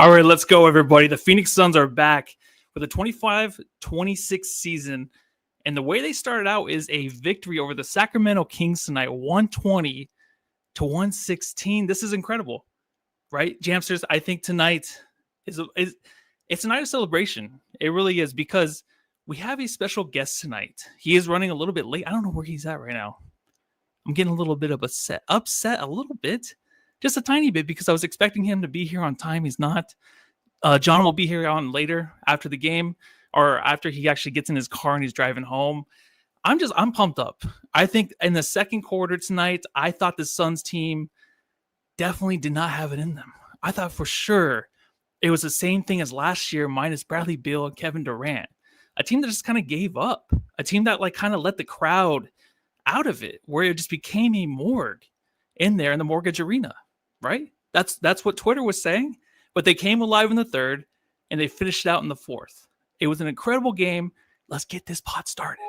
All right, let's go, everybody. The Phoenix Suns are back with a 25-26 season. And the way they started out is a victory over the Sacramento Kings tonight, 120-116. This is incredible, right? Jamsters, I think tonight it's a night of celebration. It really is, because we have a special guest tonight. He is running a little bit late. I don't know where he's at right now. I'm getting a little bit of upset a little bit. Just a tiny bit, because I was expecting him to be here on time. He's not. John will be here on later after the game, or after he actually gets in his car and he's driving home. I'm pumped up. I think in the second quarter tonight, I thought the Suns team definitely did not have it in them. I thought for sure it was the same thing as last year, minus Bradley Beal and Kevin Durant. A team that just kind of gave up. A team that kind of let the crowd out of it, where it just became a morgue in there in the Mortgage Arena. Right? That's what Twitter was saying. But they came alive in the third, and they finished it out in the fourth. It was an incredible game. Let's get this pod started.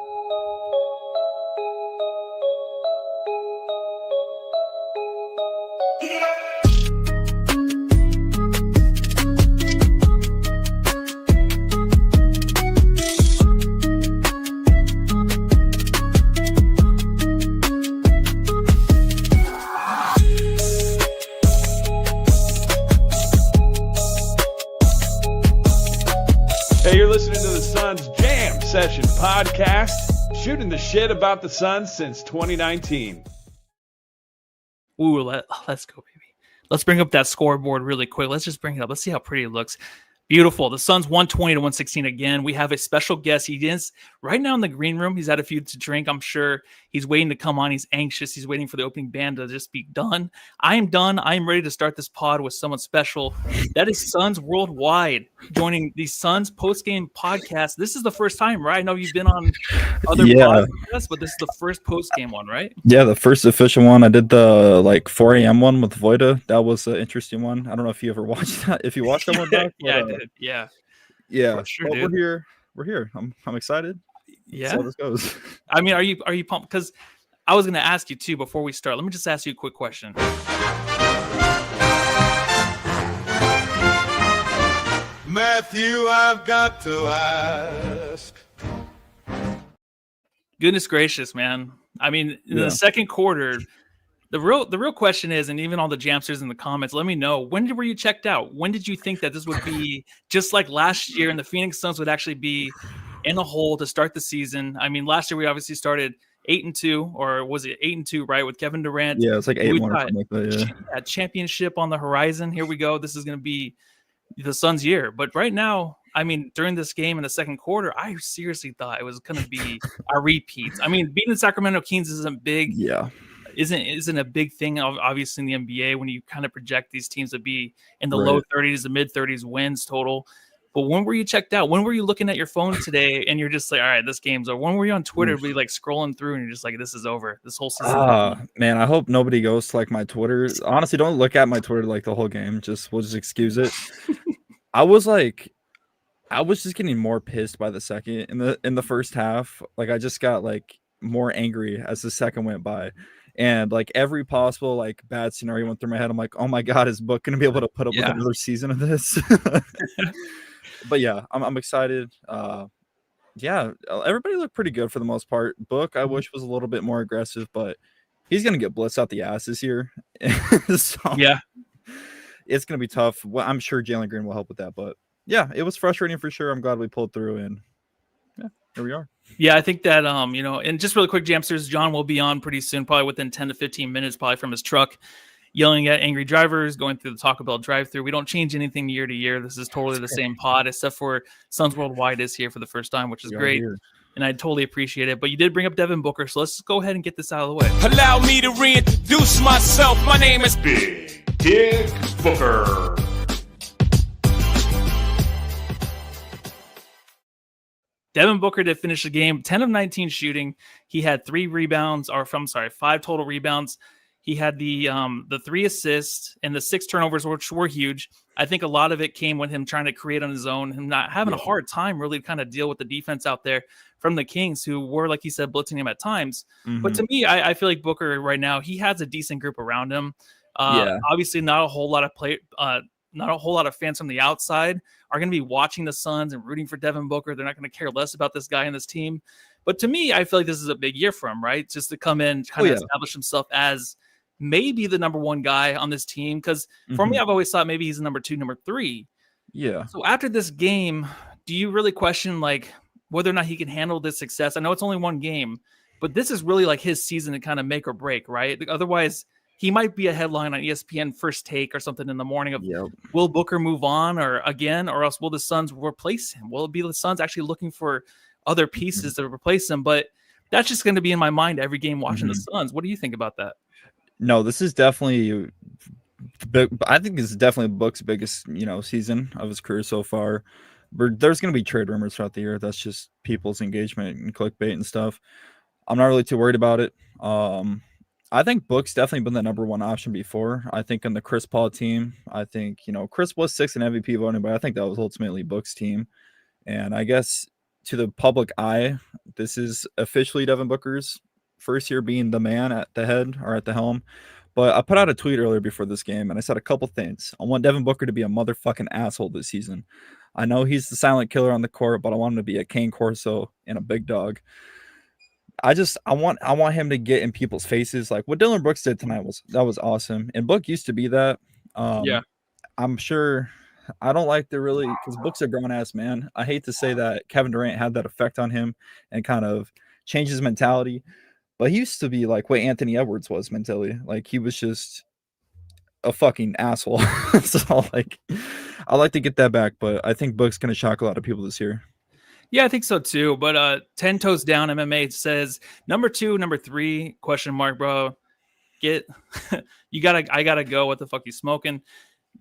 Session podcast, shooting the shit about the Suns since 2019. Ooh, let's go, baby. Let's bring up that scoreboard really quick. Let's just bring it up. Let's see how pretty it looks. Beautiful. The Suns 120-116 again. We have a special guest. He is right now in the green room. He's had a few to drink, I'm sure. He's waiting to come on. He's anxious. He's waiting for the opening band to just be done. I am done. I am ready to start this pod with someone special. That is Suns Worldwide joining the Suns post-game podcast. This is the first time, right? I know you've been on other podcasts, but this is the first post-game one, right? Yeah, the first official one. I did the 4 a.m. one with Voida. That was an interesting one. I don't know if you ever watched that. If you watched that one, Doc, yeah, I did. Yeah. Sure, well, we're here. I'm excited. Yeah. So this goes. I mean, are you pumped? Because I was going to ask you too before we start. Let me just ask you a quick question. Matthew, I've got to ask. Goodness gracious, man. I mean, in the second quarter, the real question is, and even all the Jamsters in the comments, let me know, when were you checked out? When did you think that this would be just like last year and the Phoenix Suns would actually be in the hole to start the season? I mean, last year we obviously started 8-2, or was it 8-2, right? With Kevin Durant. Yeah, it's like 8-1 or something like that, yeah. A championship on the horizon. Here we go. This is going to be the Suns' year. But right now, I mean, during this game in the second quarter, I seriously thought it was going to be a repeat. I mean, beating the Sacramento Kings isn't big. Yeah. Isn't a big thing, obviously, in the NBA when you kind of project these teams to be in the low 30s, the mid 30s wins total. But when were you checked out? When were you looking at your phone today and you're just like, all right, this game's over? When were you on Twitter, be scrolling through and you're just like, this is over. This whole season. Man, I hope nobody goes to my Twitter. Honestly, don't look at my Twitter the whole game. We'll just excuse it. I was just getting more pissed by the second in the first half. I just got more angry as the second went by. And every possible bad scenario went through my head. I'm like, oh my God, is Book going to be able to put up with another season of this? But yeah, I'm excited. Everybody looked pretty good for the most part. Book, I wish, was a little bit more aggressive, but he's going to get blitzed out the ass this year. So yeah, it's going to be tough. Well, I'm sure Jalen Green will help with that, but yeah, it was frustrating for sure. I'm glad we pulled through, and yeah, here we are. Yeah, I think that, and just really quick, Jamsters, John will be on pretty soon, probably within 10 to 15 minutes, probably from his truck, yelling at angry drivers, going through the Taco Bell drive-thru. We don't change anything year to year. This is totally the same pod, except for Suns Worldwide is here for the first time, which is great. And I totally appreciate it. But you did bring up Devin Booker, so let's just go ahead and get this out of the way. Allow me to reintroduce myself. My name is Big Dick Booker. Devin Booker did finish the game 10 of 19 shooting. He had 5 total rebounds. He had the 3 assists and the 6 turnovers, which were huge. I think a lot of it came with him trying to create on his own, him not having a hard time really kind of deal with the defense out there from the Kings, who were, like he said, blitzing him at times. Mm-hmm. But to me, I feel like Booker right now, he has a decent group around him. Obviously not a whole lot of not a whole lot of fans from the outside are going to be watching the Suns and rooting for Devin Booker. They're not going to care less about this guy and this team. But to me, I feel like this is a big year for him, right? Just to come in, kind of establish himself as maybe the number one guy on this team. Because for me, I've always thought maybe he's the number 2, number 3. Yeah. So after this game, do you really question like whether or not he can handle this success? I know it's only one game, but this is really like his season to kind of make or break, right? Otherwise, he might be a headline on ESPN First Take or something in the morning of will Booker move on or else will the Suns replace him? Will it be the Suns actually looking for other pieces to replace him? But that's just going to be in my mind every game watching the Suns. What do you think about that? No, this is definitely big. I think this is definitely Book's biggest, season of his career so far. But there's going to be trade rumors throughout the year. That's just people's engagement and clickbait and stuff. I'm not really too worried about it. I think Book's definitely been the number one option before. I think on the Chris Paul team, I think, Chris was 6th in MVP voting, but I think that was ultimately Book's team. And I guess to the public eye, this is officially Devin Booker's first year being the man at the head or at the helm. But I put out a tweet earlier before this game, and I said a couple things. I want Devin Booker to be a motherfucking asshole this season. I know he's the silent killer on the court, but I want him to be a Cane Corso and a big dog. I want him to get in people's faces. Like what Dillon Brooks did tonight was awesome. And Book used to be that. I'm sure I don't like to really, because Book's a grown ass man. I hate to say that Kevin Durant had that effect on him and kind of changed his mentality. But he used to be like what Anthony Edwards was mentally. Like he was just a fucking asshole. So like I like to get that back, but I think Book's gonna shock a lot of people this year. Yeah, I think so too. But 10 Toes Down MMA says number 2, number 3, ? Bro. I gotta go. What the fuck you smoking?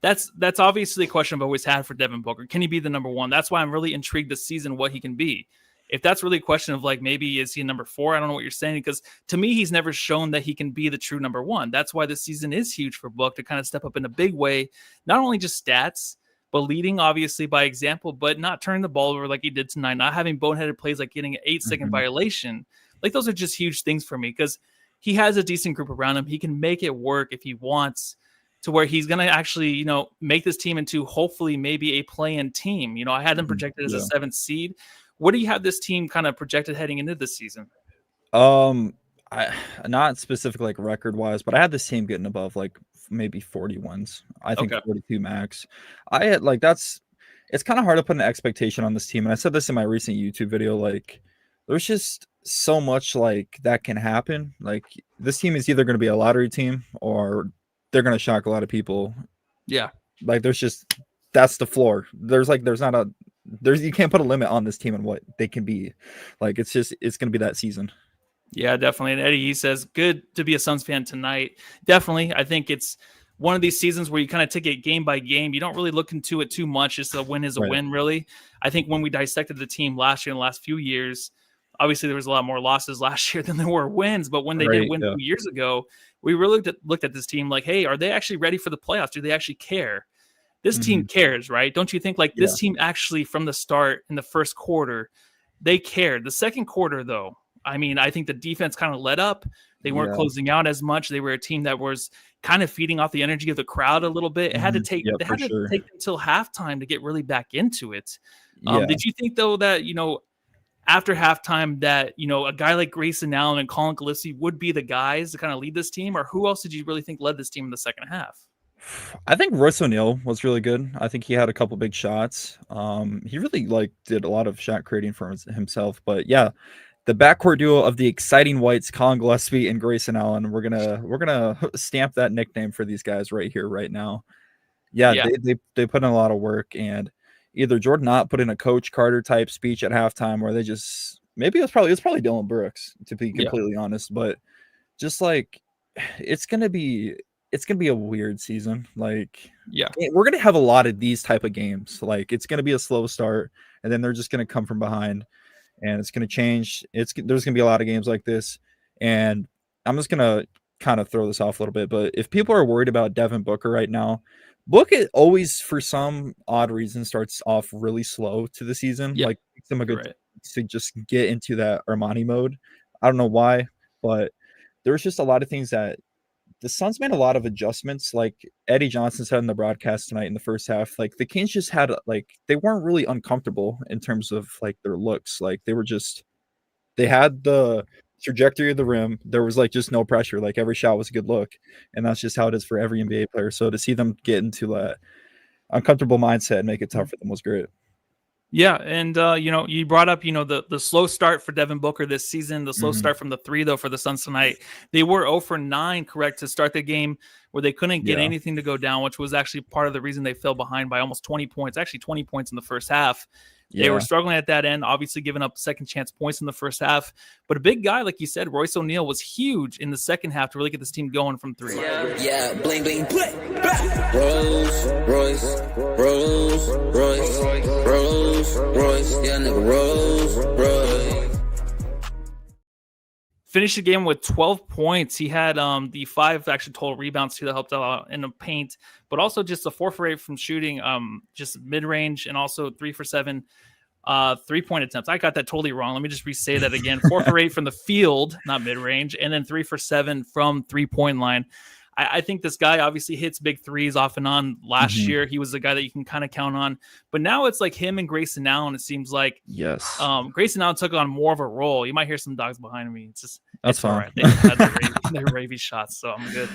That's obviously a question I've always had for Devin Booker. Can he be the number 1? That's why I'm really intrigued this season what he can be. If that's really a question of like maybe is he number 4? I don't know what you're saying, because to me he's never shown that he can be the true number 1. That's why this season is huge for Book to kind of step up in a big way, not only just stats, but leading obviously by example, but not turning the ball over like he did tonight, not having boneheaded plays like getting an 8-second violation. Like those are just huge things for me because he has a decent group around him. He can make it work if he wants, to where he's going to actually, make this team into hopefully maybe a play-in team. I had them projected as a 7th seed. What do you have this team kind of projected heading into this season? I not specific like record wise, but I had this team getting above like maybe 40 wins. I think 42 max. I had like it's kind of hard to put an expectation on this team. And I said this in my recent YouTube video, like there's just so much like that can happen. Like this team is either going to be a lottery team or they're going to shock a lot of people. Yeah. Like that's the floor. You can't put a limit on this team and what they can be. Like it's going to be that season. Yeah, definitely. And Eddie, he says, good to be a Suns fan tonight. Definitely. I think it's one of these seasons where you kind of take it game by game. You don't really look into it too much. Just a win is a win, really. I think when we dissected the team last year and the last few years, obviously there was a lot more losses last year than there were wins. But when they did win 2 years ago, we really looked at this team like, hey, are they actually ready for the playoffs? Do they actually care? This team cares, right? Don't you think like this team actually from the start in the first quarter, they cared. The second quarter, though, I mean, I think the defense kind of let up. They weren't closing out as much. They were a team that was kind of feeding off the energy of the crowd a little bit. It had to take take until halftime to get really back into it. Did you think though that after halftime that a guy like Grayson Allen and Colin Gillespie would be the guys to kind of lead this team, or who else did you really think led this team in the second half? I think Royce O'Neal was really good. I think he had a couple big shots. He really did a lot of shot creating for himself. But yeah, the backcourt duo of the exciting whites, Colin Gillespie and Grayson Allen. We're gonna stamp that nickname for these guys right here, right now. Yeah. They put in a lot of work, and either Jordan Ott put in a Coach Carter type speech at halftime, where they just it was probably Dillon Brooks, to be completely honest. But just like it's gonna be a weird season. Like, we're gonna have a lot of these type of games. Like, it's gonna be a slow start, and then they're just gonna come from behind, and it's gonna change. There's gonna be a lot of games like this, and I'm just gonna kind of throw this off a little bit. But if people are worried about Devin Booker right now, Book it always for some odd reason starts off really slow to the season. Like, takes them a good to just get into that Armani mode. I don't know why, but there's just a lot of things that the Suns made a lot of adjustments. Like Eddie Johnson said in the broadcast tonight in the first half, like the Kings just had like they weren't really uncomfortable in terms of like their looks. Like they had the trajectory of the rim. There was like just no pressure. Like every shot was a good look, and that's just how it is for every NBA player. So to see them get into that uncomfortable mindset and make it tough for them was great. Yeah, and you brought up the slow start for Devin Booker this season, the slow start from the three though for the Suns tonight. They were 0 for 9, correct, to start the game where they couldn't get anything to go down, which was actually part of the reason they fell behind by almost 20 points, actually 20 points in the first half. They were struggling at that end, obviously giving up second chance points in the first half. But a big guy, like you said, Royce O'Neal was huge in the second half to really get this team going from three. Yeah, bling, bling, bling. Rolls, Royce, Rolls, Royce, Rolls, Royce. Yeah, nigga, Rolls, Royce. Finished the game with 12 points. He had the 5 actually total rebounds too that helped out in the paint, but also just a 4 for 8 from shooting, just mid range, and also 3 for 7 3-point attempts. I got that totally wrong. Let me just re-say that again. 4 for 8 from the field, not mid range, and then 3 for 7 from 3-point line. I think this guy obviously hits big threes off and on. Last year, he was the guy that you can kind of count on. But now it's like him and Grayson Allen, it seems like. Yes. Grayson Allen took on more of a role. You might hear some dogs behind me. It's just that's fine. Right. They had their ravey shots, so I'm good.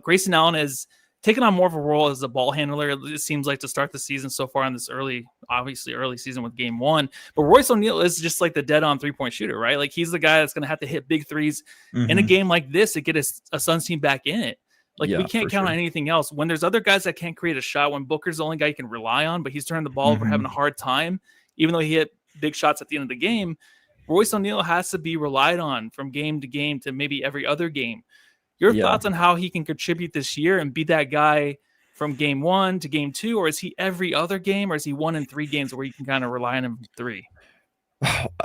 Grayson Allen is taking on more of a role as a ball handler, it seems like, to start the season so far in this early season with game 1. But Royce O'Neal is just like the dead-on three-point shooter, right? Like he's the guy that's going to have to hit big threes in a game like this to get a Suns team back in it. Like we can't count on anything else. When there's other guys that can't create a shot, when Booker's the only guy you can rely on, but he's turning the ball over, having a hard time, even though he hit big shots at the end of the game, Royce O'Neal has to be relied on from game to game to maybe every other game. Your thoughts on how he can contribute this year and be that guy from game 1 to game 2, or is he every other game, or is he 1 in 3 games where you can kind of rely on him from 3?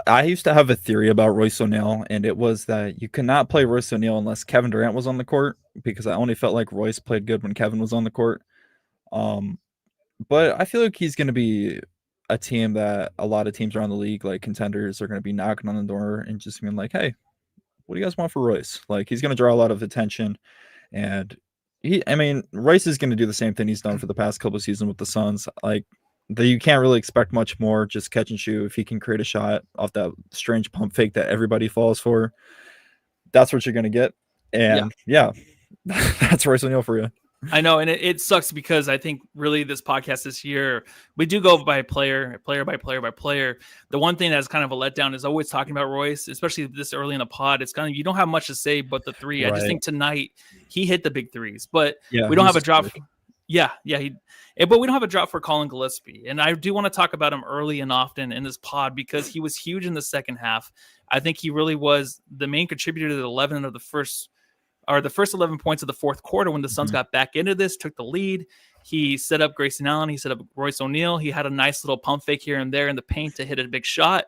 I used to have a theory about Royce O'Neal, and it was that you could not play Royce O'Neal unless Kevin Durant was on the court, because I only felt like Royce played good when Kevin was on the court. But I feel like he's going to be a team that a lot of teams around the league, like contenders, are going to be knocking on the door and just being like, hey, what do you guys want for Royce? Like, he's going to draw a lot of attention. And Royce is going to do the same thing he's done for the past couple of seasons with the Suns. Like, you can't really expect much more, just catch and shoot. If he can create a shot off that strange pump fake that everybody falls for, that's what you're going to get. And that's Royce O'Neal for you. I know, and it sucks because I think really this podcast this year, we do go by player by player. The one thing that's kind of a letdown is always talking about Royce, especially this early in the pod. It's kind of, you don't have much to say but the 3. Right. I just think tonight he hit the big threes, but we don't have a drop. But we don't have a drop for Colin Gillespie. And I do want to talk about him early and often in this pod because he was huge in the second half. I think he really was the main contributor to the 11 of the first 11 points of the fourth quarter when the Suns got back into this, took the lead. He set up Grayson Allen. He set up Royce O'Neal. He had a nice little pump fake here and there in the paint to hit a big shot.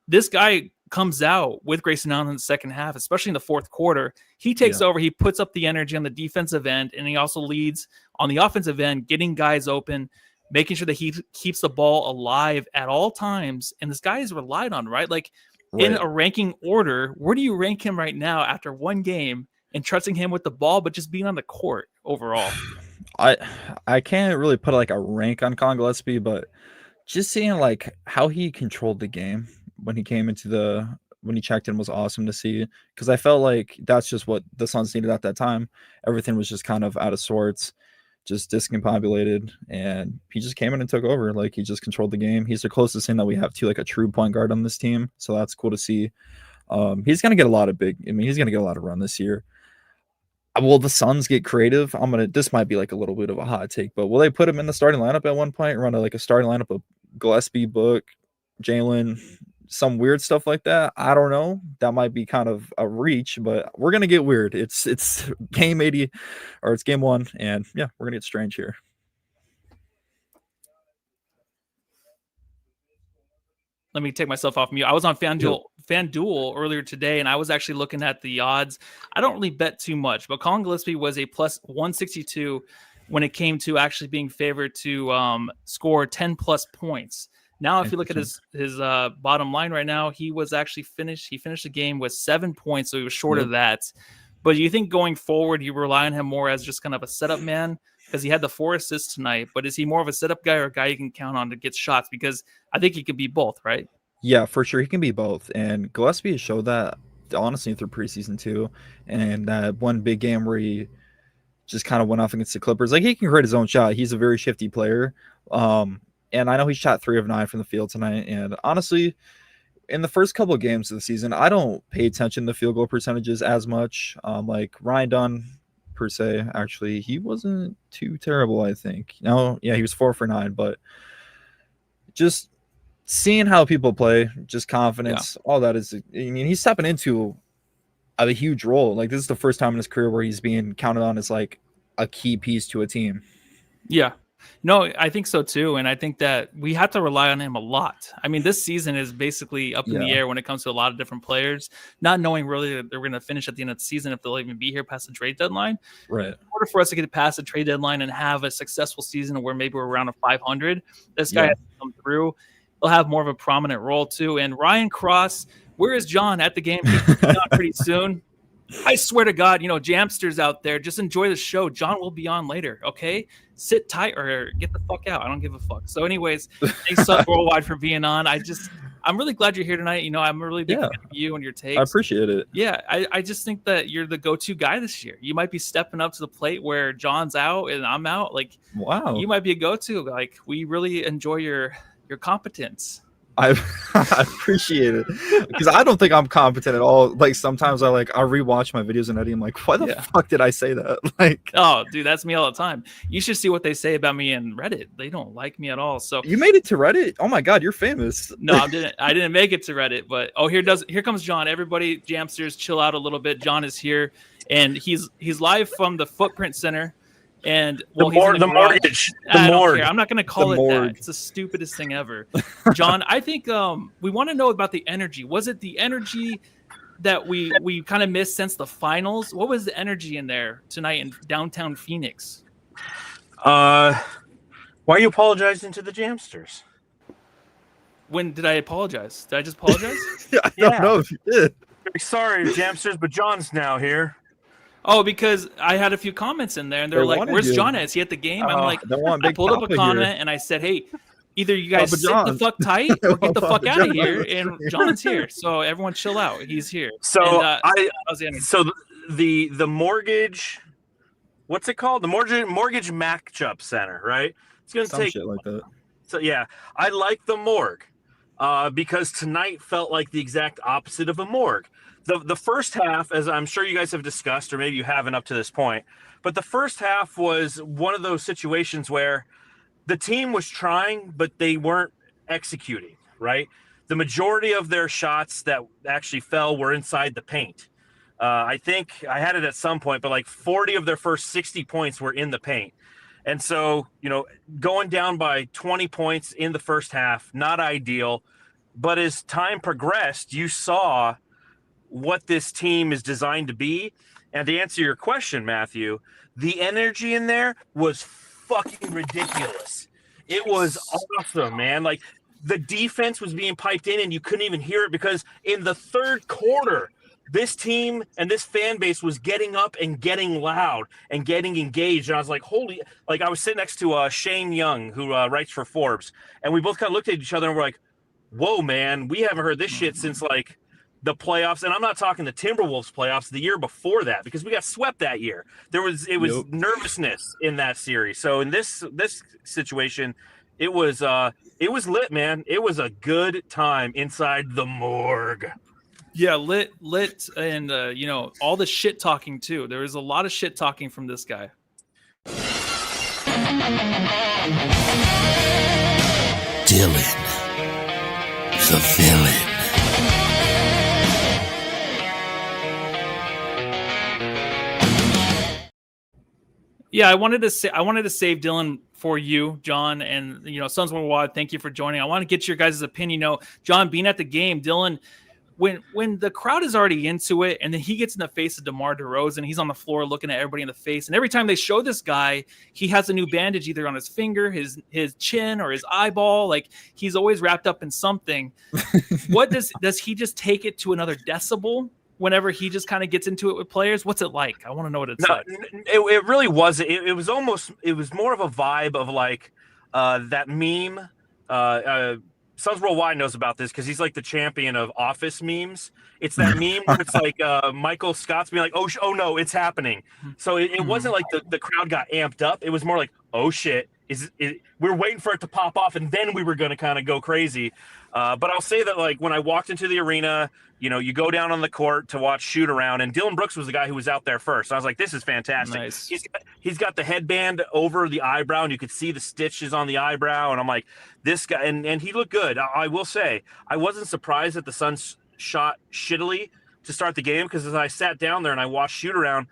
This guy comes out with Grayson Allen in the second half, especially in the fourth quarter. He takes over. He puts up the energy on the defensive end, and he also leads on the offensive end, getting guys open, making sure that he keeps the ball alive at all times. And this guy is relied on, right? Like in a ranking order, where do you rank him right now after one game? And trusting him with the ball, but just being on the court overall. I can't really put like a rank on Colin Gillespie, but just seeing like how he controlled the game when he came when he checked in was awesome to see, because I felt like that's just what the Suns needed at that time. Everything was just kind of out of sorts, just discombobulated, and he just came in and took over. Like, he just controlled the game. He's the closest thing that we have to like a true point guard on this team, so that's cool to see. He's going to get a lot of he's going to get a lot of run this year. Will the Suns get creative? This might be like a little bit of a hot take, but will they put him in the starting lineup at one point, run a starting lineup of Gillespie, Book, Jalen, some weird stuff like that? I don't know. That might be kind of a reach, but we're going to get weird. It's game 80, or it's game 1, and we're going to get strange here. Let me take myself off mute. I was on FanDuel earlier today, and I was actually looking at the odds. I don't really bet too much, but Colin Gillespie was a plus 162 when it came to actually being favored to score 10 plus points. Now, if you look at his bottom line right now, he was actually finished the game with 7 points, so he was short of that. But do you think going forward, you rely on him more as just kind of a setup man? Because he had the 4 assists tonight, but is he more of a setup guy or a guy you can count on to get shots? Because I think he could be both, right? Yeah, for sure. He can be both. And Gillespie has showed that, honestly, through preseason too. And that one big game where he just kind of went off against the Clippers. Like, he can create his own shot. He's a very shifty player. And I know he shot 3 of 9 from the field tonight. And honestly, in the first couple of games of the season, I don't pay attention to field goal percentages as much. Like Ryan Dunn, per se, actually, he wasn't too terrible, I think. No, yeah, he was 4 for 9, but just seeing how people play, just confidence, all that is, I mean, he's stepping into a huge role. Like, this is the first time in his career where he's being counted on as like a key piece to a team. Yeah. No, I think so too. And I think that we have to rely on him a lot. I mean, this season is basically up in the air when it comes to a lot of different players, not knowing really that they're going to finish at the end of the season, if they'll even be here past the trade deadline. Right. In order for us to get past the trade deadline and have a successful season where maybe we're around a 500, this guy has to come through. He'll have more of a prominent role too. And Ryan Cross, where is John at the game? He's on pretty soon. I swear to God, Jamsters out there, just enjoy the show. John will be on later, okay? Sit tight or get the fuck out. I don't give a fuck. So anyways, thanks Sub Worldwide for being on. I'm really glad you're here tonight. I'm a really big fan of you and your takes. I appreciate it. Yeah, I just think that you're the go-to guy this year. You might be stepping up to the plate where John's out and I'm out. Like, wow, you might be a go-to. Like, we really enjoy your competence. I appreciate it, because I don't think I'm competent at all. Like, sometimes I rewatch my videos and editing. I'm like, why the fuck did I say that? Like, oh, dude, that's me all the time. You should see what they say about me in Reddit. They don't like me at all. So you made it to Reddit? Oh my God, you're famous. No, I didn't make it to Reddit, but here comes John. Everybody, Jamsters, chill out a little bit. John is here, and he's live from the Footprint Center. And the mortgage. I don't care. I'm not going to call it that. It's the stupidest thing ever. John, I think we want to know about the energy. Was it the energy that we kind of missed since the finals? What was the energy in there tonight in downtown Phoenix? Why are you apologizing to the Jamsters? When did I apologize? Did I just apologize? I don't know if you did. Very sorry, Jamsters, but John's now here. Oh, because I had a few comments in there, and they're like, "Where's John at? Is he at the game?" I'm like, I pulled up a comment and I said, "Hey, either you guys sit the fuck tight or get the fuck out of here." And John's here, so everyone chill out. He's here. So the mortgage, what's it called? The mortgage matchup center, right? It's gonna take shit like that. So yeah, I like the morgue because tonight felt like the exact opposite of a morgue. The first half, as I'm sure you guys have discussed, or maybe you haven't up to this point, but the first half was one of those situations where the team was trying, but they weren't executing, right? The majority of their shots that actually fell were inside the paint. I think I had it at some point, but like 40 of their first 60 points were in the paint. And so, going down by 20 points in the first half, not ideal. But as time progressed, you saw what this team is designed to be. And to answer your question, Matthew, the energy in there was fucking ridiculous. It was awesome, man. Like, the defense was being piped in and you couldn't even hear it, because in the third quarter, this team and this fan base was getting up and getting loud and getting engaged. And I was like, I was sitting next to Shane Young, who writes for Forbes. And we both kind of looked at each other and we're like, whoa, man, we haven't heard this shit since like the playoffs. And I'm not talking the Timberwolves playoffs, the year before that, because we got swept that year. It was nervousness in that series. So in this situation, it was lit, man. It was a good time inside the morgue. Yeah, lit, and all the shit talking too. There was a lot of shit talking from this guy. Dillon, the villain. Yeah, I wanted to save Dillon for you, John, and Sons Worldwide. Thank you for joining. I want to get your guys' opinion. John, being at the game, Dillon, when the crowd is already into it, and then he gets in the face of DeMar DeRozan, he's on the floor looking at everybody in the face, and every time they show this guy, he has a new bandage either on his finger, his chin, or his eyeball. Like, he's always wrapped up in something. What does he just take it to another decibel? whenever he just kind of gets into it with players? What's it like? I want to know what it's like. It really wasn't. It was more of a vibe of like that meme. Sons Worldwide knows about this because he's like the champion of office memes. It's that meme where it's like Michael Scott's being like, oh no, it's happening. So it wasn't like the crowd got amped up. It was more like, oh shit, we're waiting for it to pop off, and then we were going to kind of go crazy. But I'll say that like when I walked into the arena, you go down on the court to watch shoot around, and Dillon Brooks was the guy who was out there first. I was like, this is fantastic. Nice. He's got the headband over the eyebrow, and you could see the stitches on the eyebrow. And I'm like, this guy, and he looked good. I will say, I wasn't surprised that the Suns shot shittily to start the game, because as I sat down there and I watched shoot around,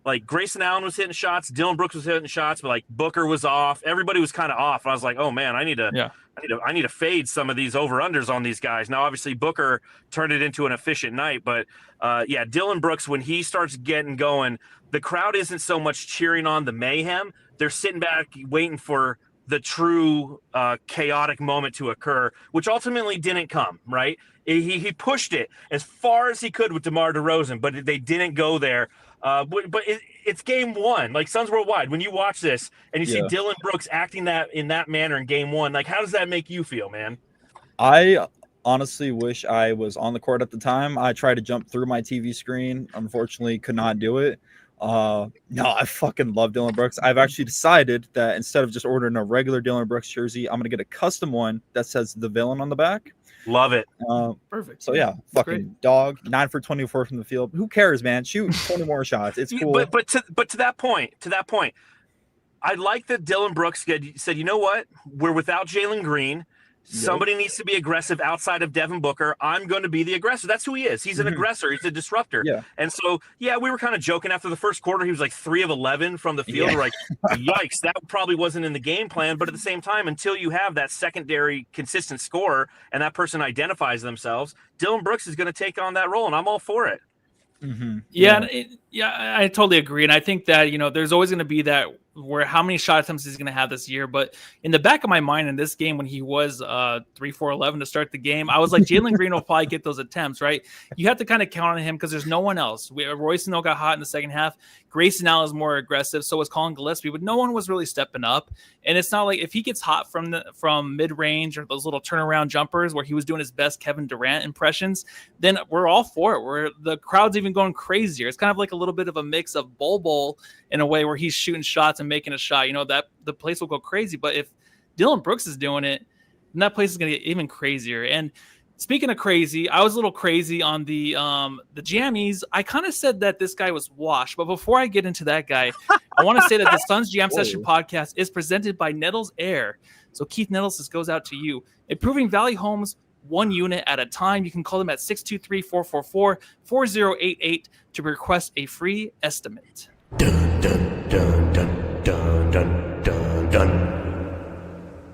like Grayson Allen was hitting shots, Dillon Brooks was hitting shots, but like Booker was off. Everybody was kind of off. And I was like, oh man, I need to fade some of these over-unders on these guys. Now, obviously, Booker turned it into an efficient night, but Dillon Brooks, when he starts getting going, the crowd isn't so much cheering on the mayhem. They're sitting back waiting for the true chaotic moment to occur, which ultimately didn't come, right? He pushed it as far as he could with DeMar DeRozan, but they didn't go there. But it's game one, like Suns Worldwide. When you watch this and you see Dillon Brooks acting in that manner in game one, like how does that make you feel, man? I honestly wish I was on the court at the time. I tried to jump through my TV screen. Unfortunately, could not do it. No, I fucking love Dillon Brooks. I've actually decided that instead of just ordering a regular Dillon Brooks jersey, I'm going to get a custom one that says the villain on the back. Love it. Perfect. So yeah, fucking dog. 9 for 24 from the field. Who cares, man? Shoot 20 more shots. It's cool. But to that point, I like that Dillon Brooks said, you know what? We're without Jalen Green. Somebody needs to be aggressive outside of Devin Booker. I'm going to be the aggressor. That's who he is. He's an aggressor. He's a disruptor. Yeah. And so, we were kind of joking after the first quarter. He was like 3 of 11 from the field. We're like, yikes, that probably wasn't in the game plan. But at the same time, until you have that secondary consistent scorer and that person identifies themselves, Dillon Brooks is going to take on that role, and I'm all for it. Mm-hmm. I totally agree. And I think that, there's always going to be that where how many shot attempts he's going to have this year. But in the back of my mind in this game, when he was 3-4-11 to start the game, I was like, Jalen Green will probably get those attempts, right? You have to kind of count on him because there's no one else. Royce O'Neal got hot in the second half. Grayson Allen is more aggressive. So was Colin Gillespie, but no one was really stepping up. And it's not like if he gets hot from mid-range or those little turnaround jumpers where he was doing his best Kevin Durant impressions, then we're all for it. The crowd's even going crazier. It's kind of like a little bit of a mix of Bol in a way where he's shooting shots and making a shot. That the place will go crazy. But if Dillon Brooks is doing it, then that place is going to get even crazier. And speaking of crazy, I was a little crazy on the jammies. I kind of said that this guy was washed, but before I get into that guy, I want to say that the Suns Jam Session podcast is presented by Nettles Air. So Keith Nettles, this goes out to you. Improving Valley homes one unit at a time. You can call them at 623-444-4088 to request a free estimate. Dun dun dun dun dun dun dun dun.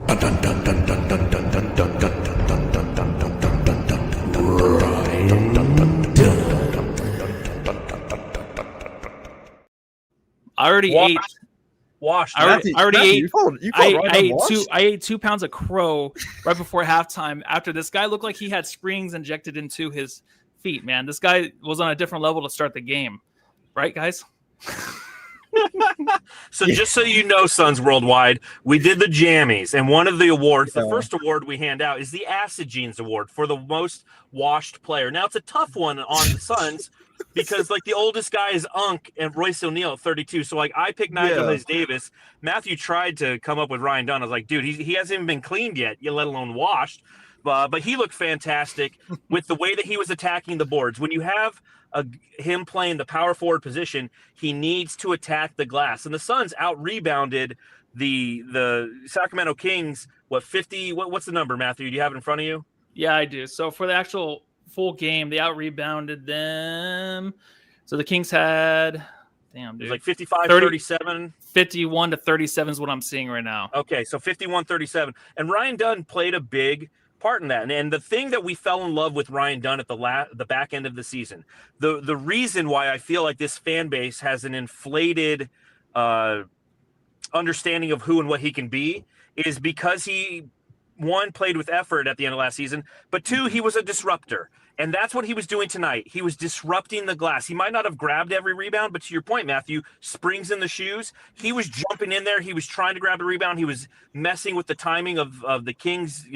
Dun dun dun dun dun dun dun dun dun dun dun dun dun dun dun dun dun. I already ate. Washed. I already ate. I ate 2 pounds of crow right before halftime. After this guy looked like he had springs injected into his feet. Man, this guy was on a different level to start the game, right, guys? So just so you know, Suns Worldwide, we did the jammies, and one of the awards, the first award we hand out is the Acid Genes Award for the most washed player. Now it's a tough one on the Suns because like the oldest guy is Unk and Royce O'Neal at 32. So like I picked Nigel Hayes-Davis. Matthew tried to come up with Ryan Dunn. I was like, dude, he hasn't even been cleaned yet, let alone washed. But he looked fantastic with the way that he was attacking the boards. When you have him playing the power forward position, he needs to attack the glass. And the Suns out-rebounded the Sacramento Kings, 50? What's the number, Matthew? Do you have it in front of you? Yeah, I do. So for the actual full game, they out-rebounded them. So the Kings had, damn, dude. It was like 55-37. 51-37 is what I'm seeing right now. Okay, so 51-37. And Ryan Dunn played a big part in that. And the thing that we fell in love with Ryan Dunn at the back end of the season, the reason why I feel like this fan base has an inflated understanding of who and what he can be is because he one, played with effort at the end of last season, but two, he was a disruptor. And that's what he was doing tonight. He was disrupting the glass. He might not have grabbed every rebound, but to your point, Matthew, springs in the shoes. He was jumping in there. He was trying to grab the rebound. He was messing with the timing of the Kings,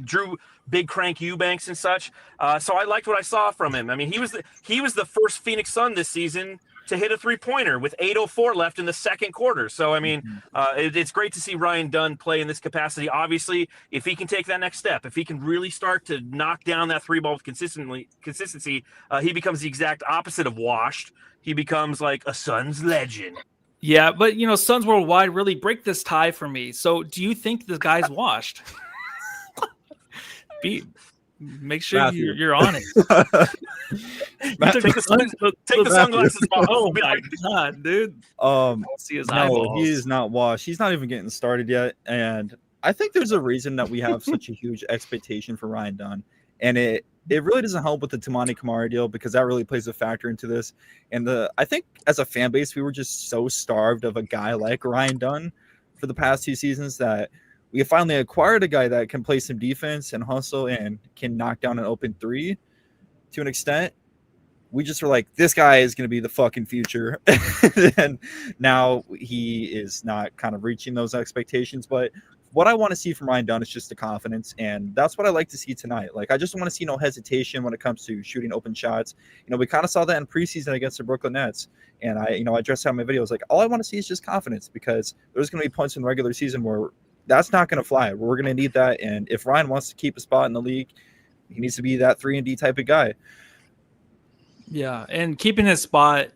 drew big crank Eubanks and such. So I liked what I saw from him. I mean, he was the first Phoenix Sun this season to hit a three-pointer with 8:04 left in the second quarter. So, I mean, it's great to see Ryan Dunn play in this capacity. Obviously, if he can take that next step, if he can really start to knock down that three ball with consistency, he becomes the exact opposite of washed. He becomes like a Suns legend. Yeah, but, Suns Worldwide really break this tie for me. So do you think the guy's washed? Make sure you're on it. Take the sunglasses off. Oh my god, dude! See his eyeballs. He is not washed. He's not even getting started yet, and I think there's a reason that we have such a huge expectation for Ryan Dunn, and it really doesn't help with the Tamani Kamara deal because that really plays a factor into this. And I think as a fan base, we were just so starved of a guy like Ryan Dunn for the past 2 seasons that we finally acquired a guy that can play some defense and hustle and can knock down an open three to an extent. We just were like, this guy is going to be the fucking future. And now he is not kind of reaching those expectations. But what I want to see from Ryan Dunn is just the confidence. And that's what I like to see tonight. Like, I just want to see no hesitation when it comes to shooting open shots. We kind of saw that in preseason against the Brooklyn Nets. And I addressed that in my videos. Like, all I want to see is just confidence because there's going to be points in the regular season where that's not going to fly. We're going to need that. And if Ryan wants to keep a spot in the league, he needs to be that 3-and-D type of guy. Yeah, and keeping his spot,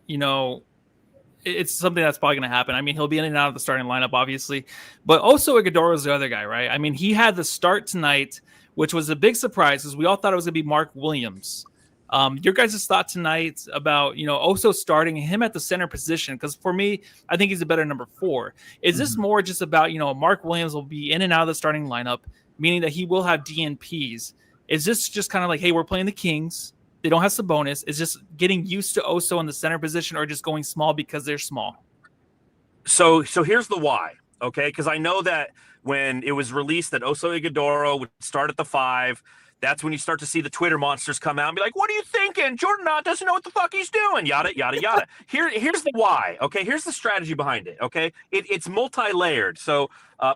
it's something that's probably going to happen. I mean, he'll be in and out of the starting lineup, obviously. But Oso Ighodaro is the other guy, right? I mean, he had the start tonight, which was a big surprise because we all thought it was going to be Mark Williams. Your guys' thought tonight about, Oso starting him at the center position? Because for me, I think he's a better number 4. Is this more just about, Mark Williams will be in and out of the starting lineup, meaning that he will have DNPs? Is this just kind of like, hey, we're playing the Kings. They don't have Sabonis. Is just getting used to Oso in the center position or just going small because they're small? So here's the why, okay? Because I know that when it was released that Oso Ighodaro would start at the 5, that's when you start to see the Twitter monsters come out and be like, what are you thinking? Jordan Knott doesn't know what the fuck he's doing. Yada, yada, yada. Here's the why, okay? Here's the strategy behind it, okay? It's multi-layered. So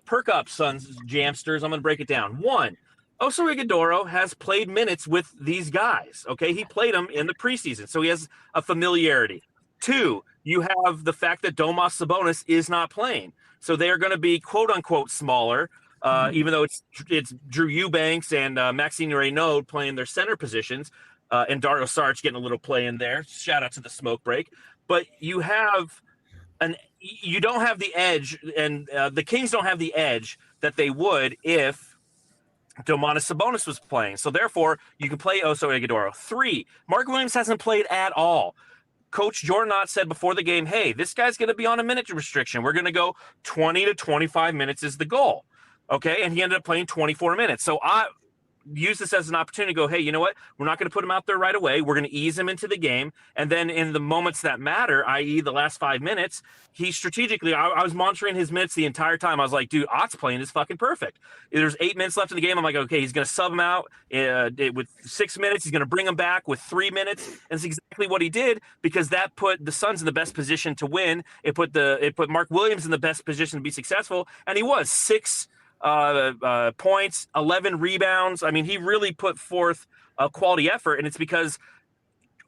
perk up, Suns Jamsters. I'm going to break it down. 1, Oso Ighodaro has played minutes with these guys, okay? He played them in the preseason, so he has a familiarity. 2, you have the fact that Domas Sabonis is not playing. So they are going to be quote-unquote smaller, even though it's Drew Eubanks and Maxine Reynaud playing their center positions, and Dario Saric getting a little play in there. Shout out to the smoke break. But you don't have the edge, and the Kings don't have the edge that they would if Domantas Sabonis was playing. So therefore, you can play Oso Ighodaro. 3, Mark Williams hasn't played at all. Coach Jordan Knott said before the game, hey, this guy's going to be on a minute restriction. We're going to go 20 to 25 minutes is the goal. Okay, and he ended up playing 24 minutes. So I use this as an opportunity to go, hey, you know what? We're not going to put him out there right away. We're going to ease him into the game. And then in the moments that matter, i.e. the last 5 minutes, he strategically, I was monitoring his minutes the entire time. I was like, dude, Ott's playing is fucking perfect. There's 8 minutes left in the game. I'm like, okay, he's going to sub him out with 6 minutes. He's going to bring him back with 3 minutes. And it's exactly what he did because that put the Suns in the best position to win. It put Mark Williams in the best position to be successful. And he was 6 points, 11 rebounds. I mean, he really put forth a quality effort, and it's because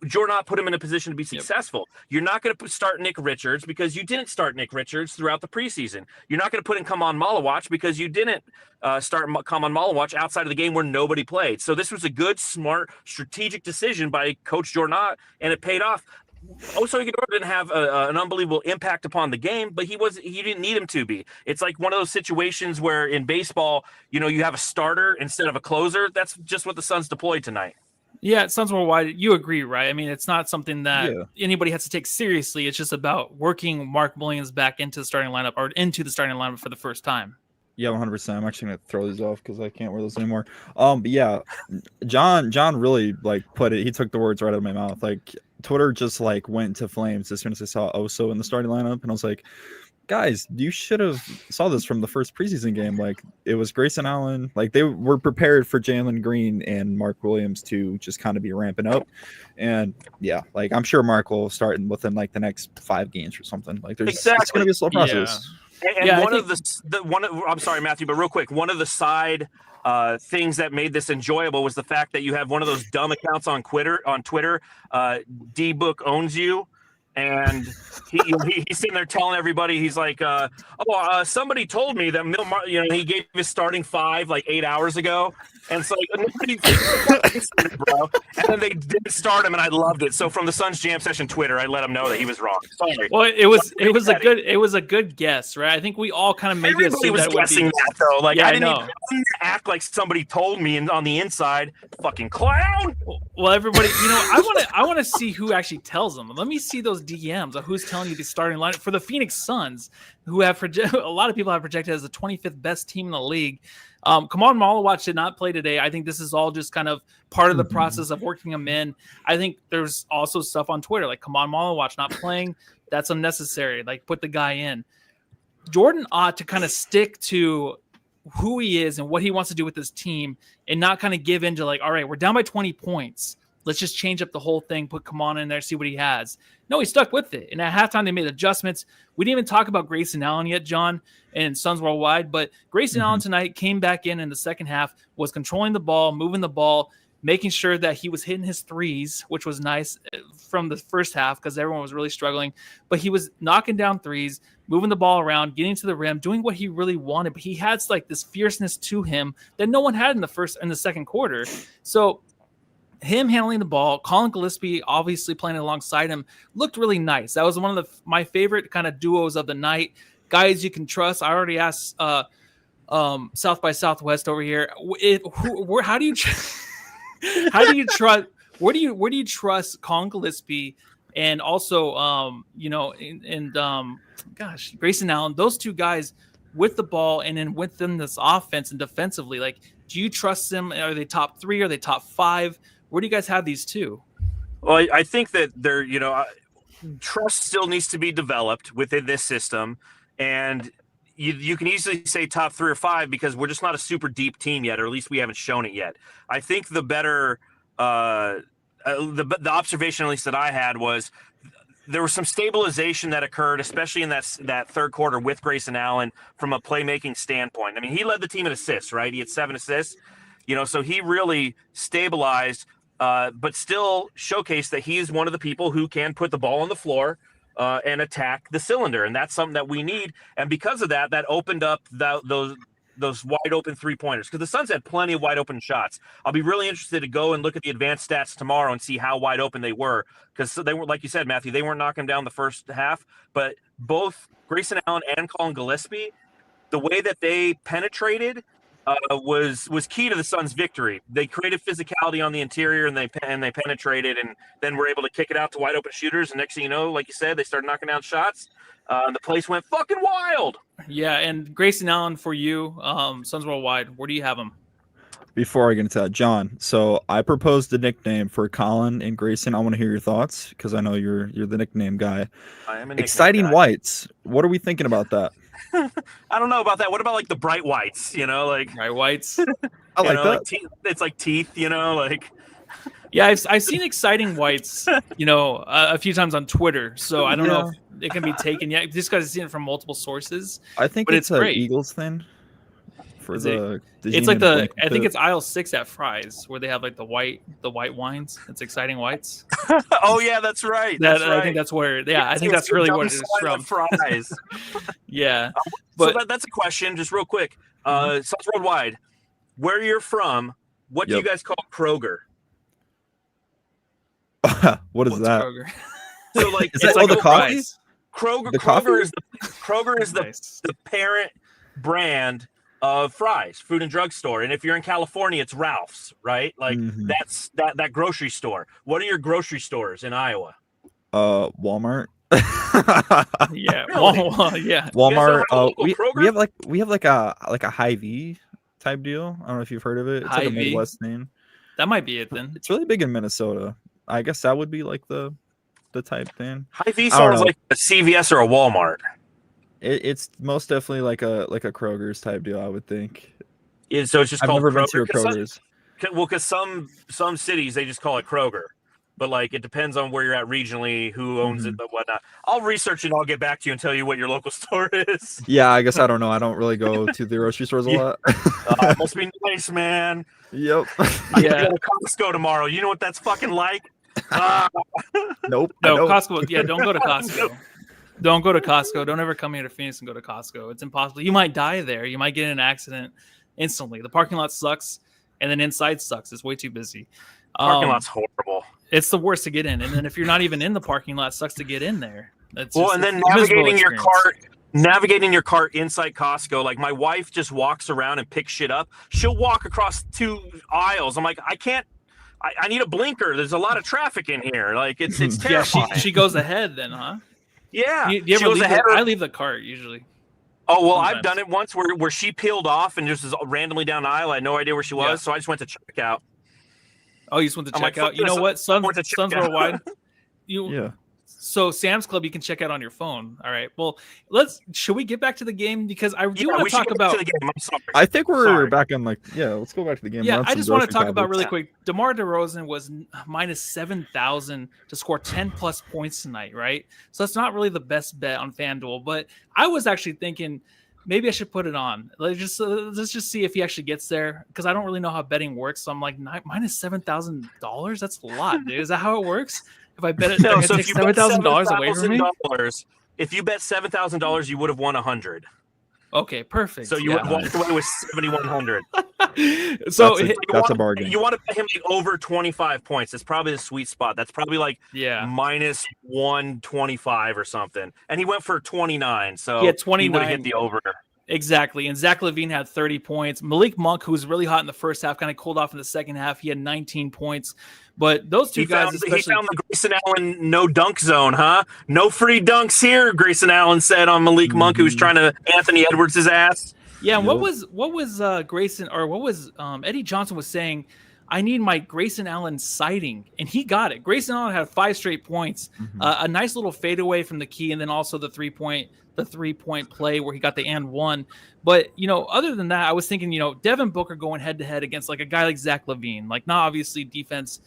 Jordan put him in a position to be successful. Yep. You're not going to start Nick Richards because you didn't start Nick Richards throughout the preseason. You're not going to put in Kaman Malawach because you didn't start Kaman Malawach outside of the game where nobody played. So this was a good, smart, strategic decision by Coach Jordan, and it paid off. Oso Ighodaro didn't have an unbelievable impact upon the game, but he didn't need him to be. It's like one of those situations where in baseball, you have a starter instead of a closer. That's just what the Suns deployed tonight. Yeah, Suns Worldwide, you agree, right? I mean, it's not something that anybody has to take seriously. It's just about working Mark Williams back into the starting lineup or into the starting lineup for the first time. Yeah, 100%. I'm actually gonna throw these off because I can't wear those anymore. But yeah, John really put it. He took the words right out of my mouth. Like Twitter just went to flames as soon as I saw Oso in the starting lineup, and I was like, guys, you should have saw this from the first preseason game. Like, it was Grayson Allen. Like, they were prepared for Jalen Green and Mark Williams to just kind of be ramping up. And yeah, like, I'm sure Mark will start within like the next 5 games or something. Like, there's it's going to be a slow process. And I'm sorry, Matthew, but real quick, one of the side things that made this enjoyable was the fact that you have one of those dumb accounts on Twitter, D-Book owns you. And he's sitting there telling everybody, he's like, somebody told me that he gave his starting 5 like 8 hours ago. And so nobody bro. And then they did start him, and I loved it. So from the Suns Jam Session Twitter, I let him know that he was wrong. Sorry. Well, it was a good guess, right? I think we all kind of maybe assumed that guessing that though. Like, yeah, I didn't even act like somebody told me on the inside. Fucking clown. Well, everybody, I want to see who actually tells them. Let me see those DMs of who's telling you the starting lineup for the Phoenix Suns, who have a lot of people have projected as the 25th best team in the league. Kamal Malawach did not play today. I think this is all just kind of part of the process of working him in. I think there's also stuff on Twitter like Kamal Malawach not playing. That's unnecessary. Like, put the guy in. Jordan ought to kind of stick to who he is and what he wants to do with this team and not kind of give in to like, all right, we're down by 20 points. Let's just change up the whole thing, put Kaman in there, see what he has. No, he stuck with it. And at halftime, they made adjustments. We didn't even talk about Grayson Allen yet, John, and Suns Worldwide. But Grayson Allen tonight came back in the second half, was controlling the ball, moving the ball, making sure that he was hitting his threes, which was nice from the first half because everyone was really struggling. But he was knocking down threes, moving the ball around, getting to the rim, doing what he really wanted. But he had like this fierceness to him that no one had in the second quarter. So him handling the ball, Colin Gillespie obviously playing alongside him, looked really nice. That was one of my favorite kind of duos of the night. Guys you can trust. I already asked South by Southwest over here. How do you trust? Where do you trust Colin Gillespie and also Grayson Allen? Those two guys with the ball and then within this offense and defensively. Like, do you trust them? Are they top 3? Are they top 5? Where do you guys have these two? Well, I think that they're, trust still needs to be developed within this system. And you can easily say top 3 or 5 because we're just not a super deep team yet, or at least we haven't shown it yet. I think the better, the observation, at least that I had, was there was some stabilization that occurred, especially in that third quarter with Grayson Allen from a playmaking standpoint. I mean, he led the team in assists, right? He had 7 assists, so he really stabilized. But still showcase that he is one of the people who can put the ball on the floor and attack the cylinder. And that's something that we need. And because of that opened up those wide open 3-pointers, because the Suns had plenty of wide open shots. I'll be really interested to go and look at the advanced stats tomorrow and see how wide open they were, because they were, like you said, Matthew, they weren't knocking down the first half, but both Grayson Allen and Colin Gillespie, the way that they penetrated was key to the Suns' victory. They created physicality on the interior, and they penetrated, and then were able to kick it out to wide open shooters. And next thing you know, like you said, they started knocking down shots. And the place went fucking wild. Yeah, and Grayson Allen for you, Suns Worldwide, where do you have him? Before I get into that, John, so I proposed a nickname for Colin and Grayson. I want to hear your thoughts because I know you're the nickname guy. I am a nickname Exciting guy. Whites. What are we thinking about that? I don't know about that. What about like the bright whites? Like bright whites. I like that. Like it's like teeth. Like. Yeah, I've seen exciting whites. A few times on Twitter. So I don't know if it can be taken yet. Just because I've seen it from multiple sources. I think it's an Eagles thing. It's like I think it's aisle 6 at Fry's where they have like the white wines. It's exciting whites. Oh yeah, that's right. I think that's where. Yeah, I think that's really what it is from. Fries. Yeah, but so that's a question, just real quick. Suns Worldwide, where you're from, what do you guys call Kroger? What's that? Kroger? So like, is that the coffee? Kroger is the parent brand of Fry's Food and Drug Store. And if you're in California, it's Ralph's, right? Like that's that grocery store. What are your grocery stores in Iowa? Walmart. Yeah, really? Yeah. Walmart. We have like a Hy-Vee type deal. I don't know if you've heard of it. It's like a Midwest name. That might be it then. It's really big in Minnesota. I guess that would be like the type thing. Hy-Vee sounds like a CVS or a Walmart. It's most definitely like a Kroger's type deal, I would think. So it's just I've called never been Kroger. to a Kroger's. Because some cities they just call it Kroger, but like it depends on where you're at regionally, who owns it, and whatnot. I'll research it and I'll get back to you and tell you what your local store is. Yeah, I guess I don't know. I don't really go to the grocery stores a lot. Must be nice, man. Yep. I gotta go to Costco tomorrow. You know what that's fucking like? Nope. No, Costco. Yeah, don't go to Costco. Don't go to Costco. Don't ever come here to Phoenix and go to Costco. It's impossible. You might die there. You might get in an accident instantly. The parking lot sucks, and then inside sucks. It's way too busy. Parking lot's horrible. It's the worst to get in, and then if you're not even in the parking lot, it sucks to get in there. That's Well, and then navigating your cart inside Costco. Like my wife just walks around and picks shit up. She'll walk across 2 aisles. I'm like, I can't. I need a blinker. There's a lot of traffic in here. Like it's terrifying. Yeah, she goes ahead then, huh? Yeah. You ever leave I leave the cart usually. Oh, well, Sometimes. I've done it once where she peeled off and just was randomly down the aisle. I had no idea where she was, Yeah. so I just went to check out. Oh, you just went to I'm check like, out. You know what? Sons Worldwide. Yeah. So Sam's Club, you can check out on your phone. All right. Well, should we get back to the game because I do want to talk about. The game. I'm sorry. I think we're back on let's go back to the game. Yeah, Run I some just want to grocery talk about topics. really quick. DeMar DeRozan was minus 7,000 to score 10 plus points tonight, right? So it's not really the best bet on FanDuel, but I was actually thinking maybe I should put it on. Let's just see if he actually gets there because I don't really know how betting works. So I'm like, minus $7,000. That's a lot, dude. Is that how it works? If I bet it, No, I'm so gonna if take you bet $7,000 away from me. If you bet $7,000, you would have won 100. Okay, perfect. So you would have walked away with 7,100. So that's a bargain. You want to bet him like over 25 points. That's probably the sweet spot. That's probably like minus 125 or something. And he went for 29. So he had 29. He would have hit the over. Exactly. And Zach LaVine had 30 points. Malik Monk, who was really hot in the first half, kind of cooled off in the second half. He had 19 points. But those two guys, he found the Grayson Allen no dunk zone, huh? No free dunks here, Grayson Allen said on Malik Monk, who was trying to Anthony Edwards' his ass. Yeah, and what was Grayson, or what was Eddie Johnson was saying, I need my Grayson Allen sighting, and he got it. Grayson Allen had 5 straight points, a nice little fadeaway from the key, and then also the 3-point play where he got the and one. But, other than that, I was thinking, Devin Booker going head to head against like a guy like Zach LaVine, like not obviously defensive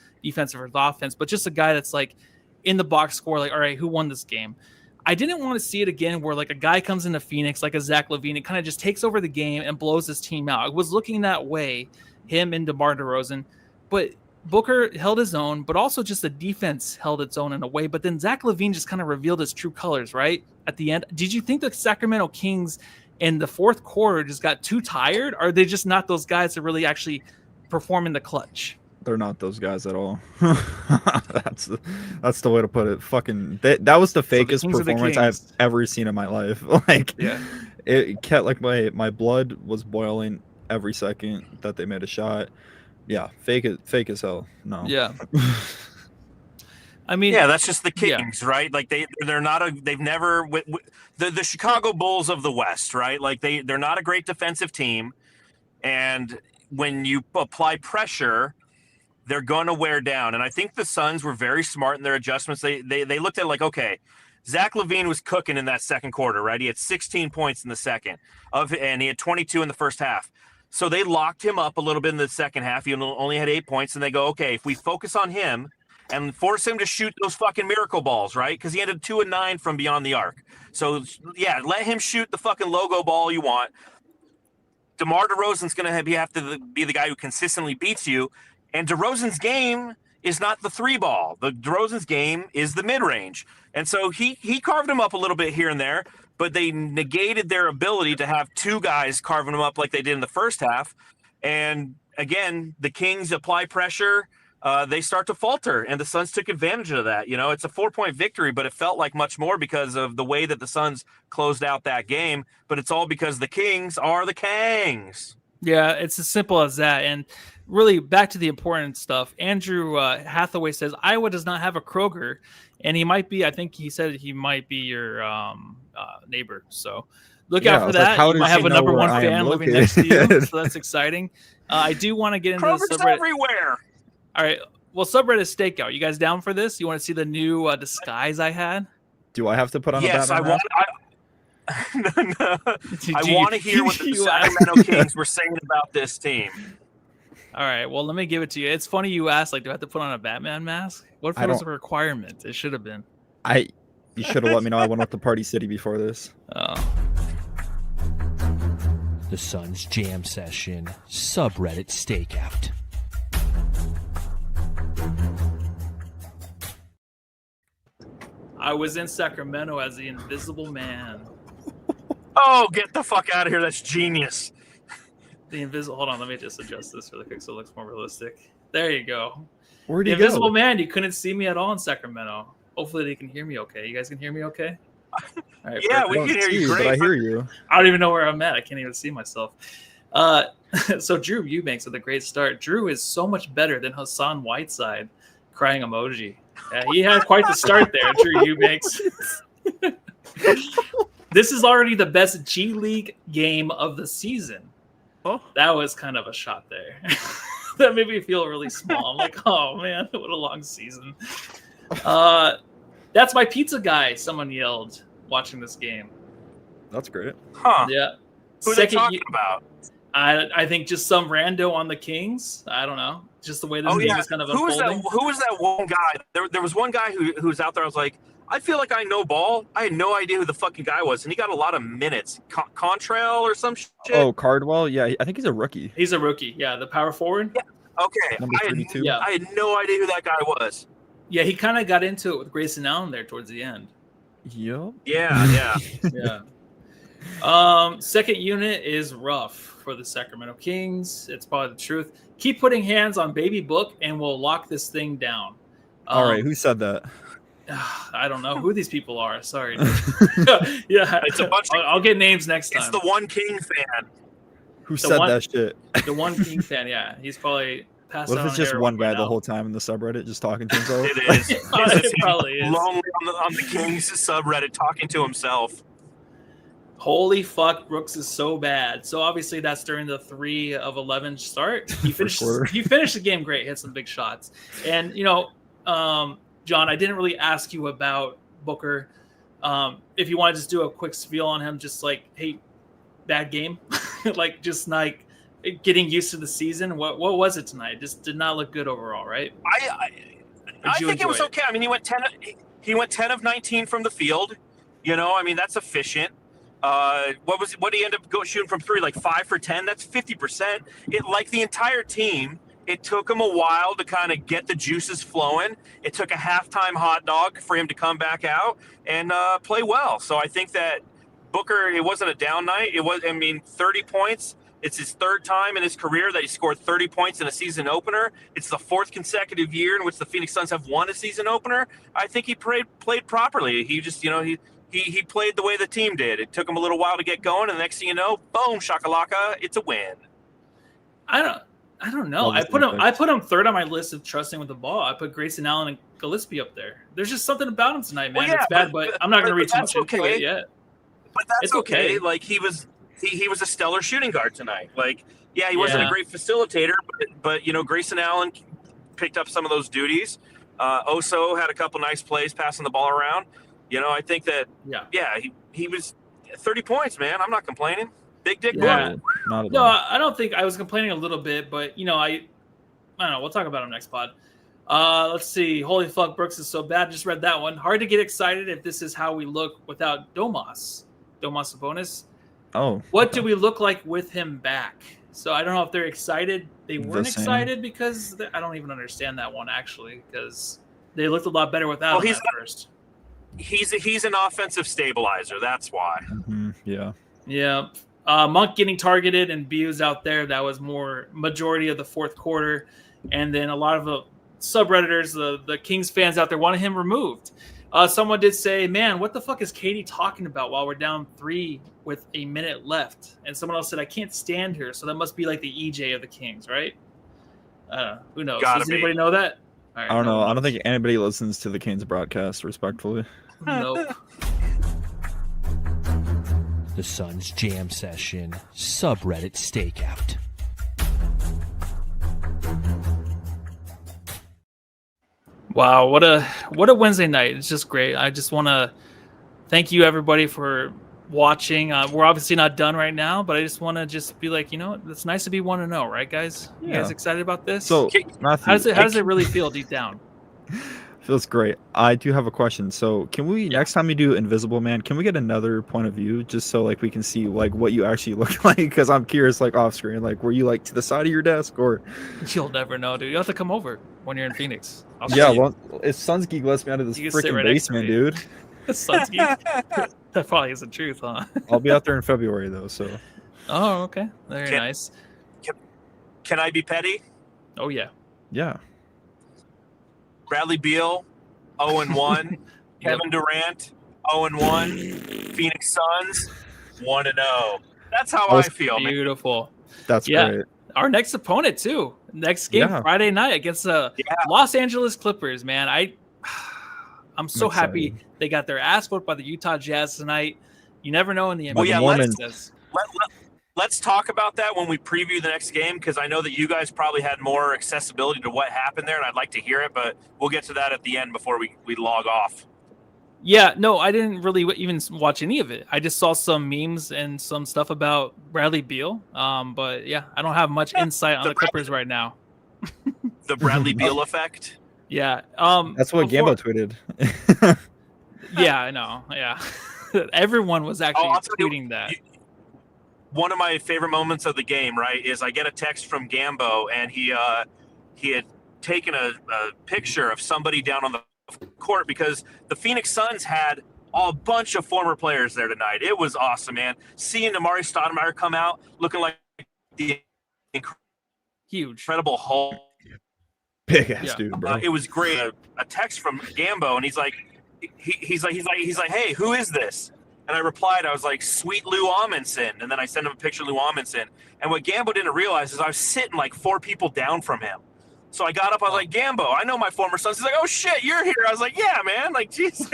or offense, but just a guy that's like in the box score, like, all right, who won this game? I didn't want to see it again where like a guy comes into Phoenix, like a Zach LaVine, and kind of just takes over the game and blows his team out. I was looking that way, him and DeMar DeRozan, but Booker held his own, but also just the defense held its own in a way. But then Zach LaVine just kind of revealed his true colors, right? At the end, did you think the Sacramento Kings in the fourth quarter just got too tired? Or are they just not those guys that really actually perform in the clutch? They're not those guys at all. That's the way to put it. Fucking that was the fakest performance I've ever seen in my life. Like, it kept like my blood was boiling every second that they made a shot. Yeah, fake as hell. No. Yeah. I mean, that's just the Kings, right? Like they're not they've never the Chicago Bulls of the West, right? Like they're not a great defensive team, and when you apply pressure, they're going to wear down. And I think the Suns were very smart in their adjustments. They looked at it like, okay, Zach LaVine was cooking in that second quarter, right? He had 16 points in the second and he had 22 in the first half. So they locked him up a little bit in the second half. He only had 8 points, and they go, okay, if we focus on him and force him to shoot those fucking miracle balls, right? Because he ended 2 of 9 from beyond the arc. So yeah, let him shoot the fucking logo ball you want. DeMar DeRozan's going to have to be the guy who consistently beats you. And DeRozan's game is not the 3 ball. DeRozan's game is the mid-range. And so he carved him up a little bit here and there, but they negated their ability to have 2 guys carving him up like they did in the first half. And again, the Kings apply pressure. They start to falter, and the Suns took advantage of that. It's a 4-point victory, but it felt like much more because of the way that the Suns closed out that game. But it's all because the Kings are the Kangs. Yeah, it's as simple as that. And really, back to the important stuff. Andrew Hathaway says Iowa does not have a Kroger, and he might be. I think he said he might be your neighbor. So look out for that. Like, you might have a number 1 fan living next to you, so that's exciting. I do want to get into Kroger's the subreddit everywhere. All right. Well, subreddit stakeout. You guys down for this? You want to see the new disguise I had? Do I have to put on? Yes, a Batman mask? I Did you- want to hear what the you Sacramento Kings were saying about this team. All right, well, let me give it to you. It's funny you asked, like, do I have to put on a Batman mask? What if it was a requirement? It should have been. You should have let me know. I went with the Party City before this. Oh. The Suns Jam Session Subreddit Stakeout. I was in Sacramento as the Invisible Man. Oh, get the fuck out of here. That's genius. Hold on, let me just adjust this really quick so it looks more realistic. There you go. Where'd The you Invisible go? Man, you couldn't see me at all in Sacramento. Hopefully they can hear me okay. You guys can hear me okay? All right, Yeah, perfect. we can hear you But great. I hear you. I don't even know where I'm at. I can't even see myself. So Drew Eubanks with a great start. Drew is so much better than Hassan Whiteside. Crying emoji. Yeah, he had quite the start there, Drew Eubanks. This is already the best G League game of the season. Oh, That was kind of a shot there. That made me feel really small. I'm like, oh man, what a long season. That's my pizza guy, someone yelled watching this game. that's great. Huh. Yeah. Who are they Second, talking about? I think just some rando on the Kings. I don't know. Just the way this Oh, game yeah. is kind of Who was unfolding. that one guy? There was one guy who was out there. I was like, I feel like I know ball. I had no idea who the fucking guy was, and he got a lot of minutes. Contrail or some shit. Oh, Cardwell? Yeah, I think he's a rookie. He's a rookie. Yeah, the power forward. Yeah. Okay. Number 32. Yeah. I had no idea who that guy was. Yeah, he kind of got into it with Grayson Allen there towards the end. Yep. Yeah. Yeah. Second unit is rough for the Sacramento Kings. It's probably the truth. Keep putting hands on Baby Book, and we'll lock this thing down. All right, who said that? I don't know who these people are. Sorry. Yeah, It's a bunch of- I'll get names next time. It's the one King fan. Who said one- that shit? The one King fan. Yeah, he's probably passed What out if it's on just heroin one by guy the now. whole time in the subreddit just talking to himself? It is. It probably is. Lonely on the Kings subreddit talking to himself. Holy fuck, Brooks is so bad. So obviously that's during the 3 of 11 start. He finished the game great, hit some big shots. And John, I didn't really ask you about Booker. If you want to just do a quick spiel on him, just like, hey, bad game. Like just like getting used to the season. What was it tonight? It just did not look good overall, right? I think it was okay. I mean, he went 10 of 19 from the field. I mean, that's efficient. What did he end up shooting from 3? Like 5 for 10? That's 50%. Like the entire team, it took him a while to kind of get the juices flowing. It took a halftime hot dog for him to come back out and play well. So I think that Booker, it wasn't a down night. 30 points. It's his third time in his career that he scored 30 points in a season opener. It's the 4th consecutive year in which the Phoenix Suns have won a season opener. I think he played properly. He just, he played the way the team did. It took him a little while to get going, and the next thing you know, boom, shakalaka, it's a win. I don't know. I put him third on my list of trusting with the ball. I put Grayson Allen and Gillespie up there. There's just something about him tonight, man. Well, yeah, it's bad, but I'm not going to read too much into it yet. But that's It's okay. okay. Like he was a stellar shooting guard tonight. Like, yeah, he wasn't a great facilitator, but Grayson Allen picked up some of those duties. Oso had a couple nice plays passing the ball around. I think that he was 30 points, man. I'm not complaining. Big dick. Yeah. Not at No, all. I don't think I was complaining a little bit, but I don't know. We'll talk about him next pod. Let's see. Holy fuck, Brooks is so bad. Just read that one. Hard to get excited if this is how we look without Domas Sabonis. Oh. What do we look like with him back? So I don't know if they're excited. They The weren't same. excited because I don't even understand that one actually because they looked a lot better without him at first. He's an offensive stabilizer. That's why. Mhm, yeah. Yeah. Monk getting targeted and Buse out there. That was more majority of the fourth quarter. And then a lot of the subredditors, the Kings fans out there wanted him removed. Someone did say, man, what the fuck is Katie talking about while we're down 3 with a minute left? And someone else said, I can't stand her. So that must be like the EJ of the Kings, right? Who knows? Does anybody know that? All right, I don't know. I don't think anybody listens to the Kings broadcast, respectfully. Nope. The Suns Jam Session Subreddit Stakeout. Wow, what a Wednesday night. It's just great. I just want to thank you everybody for watching. We're obviously not done right now, but I just want to just be like, it's nice to be 1-0, right, guys? You guys excited about this? So, Matthew, how does it really feel deep down? Feels great. I do have a question. So, can we next time you do Invisible Man, can we get another point of view just so like we can see like what you actually look like? Because I'm curious, like off screen, like were you like to the side of your desk or? You'll never know, dude. You have to come over when you're in Phoenix. Well, if Suns Geek lets me out of this freaking basement, dude. Suns Geek. That probably is the truth, huh? I'll be out there in February though. So. Oh, okay. Very nice. Can I be petty? Oh yeah. Yeah. Bradley Beal, 0-1. Kevin Durant, 0-1. Phoenix Suns, 1-0. That's how I feel, man. Beautiful. That's great. Our next opponent too. Next game Friday night against the Los Angeles Clippers. Man, I'm so happy they got their ass whooped by the Utah Jazz tonight. You never know in the NBA. Well, let's talk about that when we preview the next game, because I know that you guys probably had more accessibility to what happened there, and I'd like to hear it, but we'll get to that at the end before we log off. Yeah, no, I didn't really even watch any of it. I just saw some memes and some stuff about Bradley Beal. But yeah, I don't have much insight on the Clippers right now. The Bradley Beal effect? Yeah. That's what Gambo tweeted. Yeah, I know. Yeah. Everyone was actually tweeting that. One of my favorite moments of the game, right, is I get a text from Gambo, and he had taken a picture of somebody down on the court because the Phoenix Suns had a bunch of former players there tonight. It was awesome, man. Seeing Amari Stoudemire come out looking like the incredible Hulk. Big ass dude, bro. It was great. A text from Gambo, and he's like, hey, who is this? And I replied, I was like, sweet Lou Amundsen. And then I sent him a picture of Lou Amundsen. And what Gambo didn't realize is I was sitting like 4 people down from him. So I got up, I was like, Gambo, I know my former Suns. He's like, oh shit, you're here. I was like, yeah, man, like, Jesus.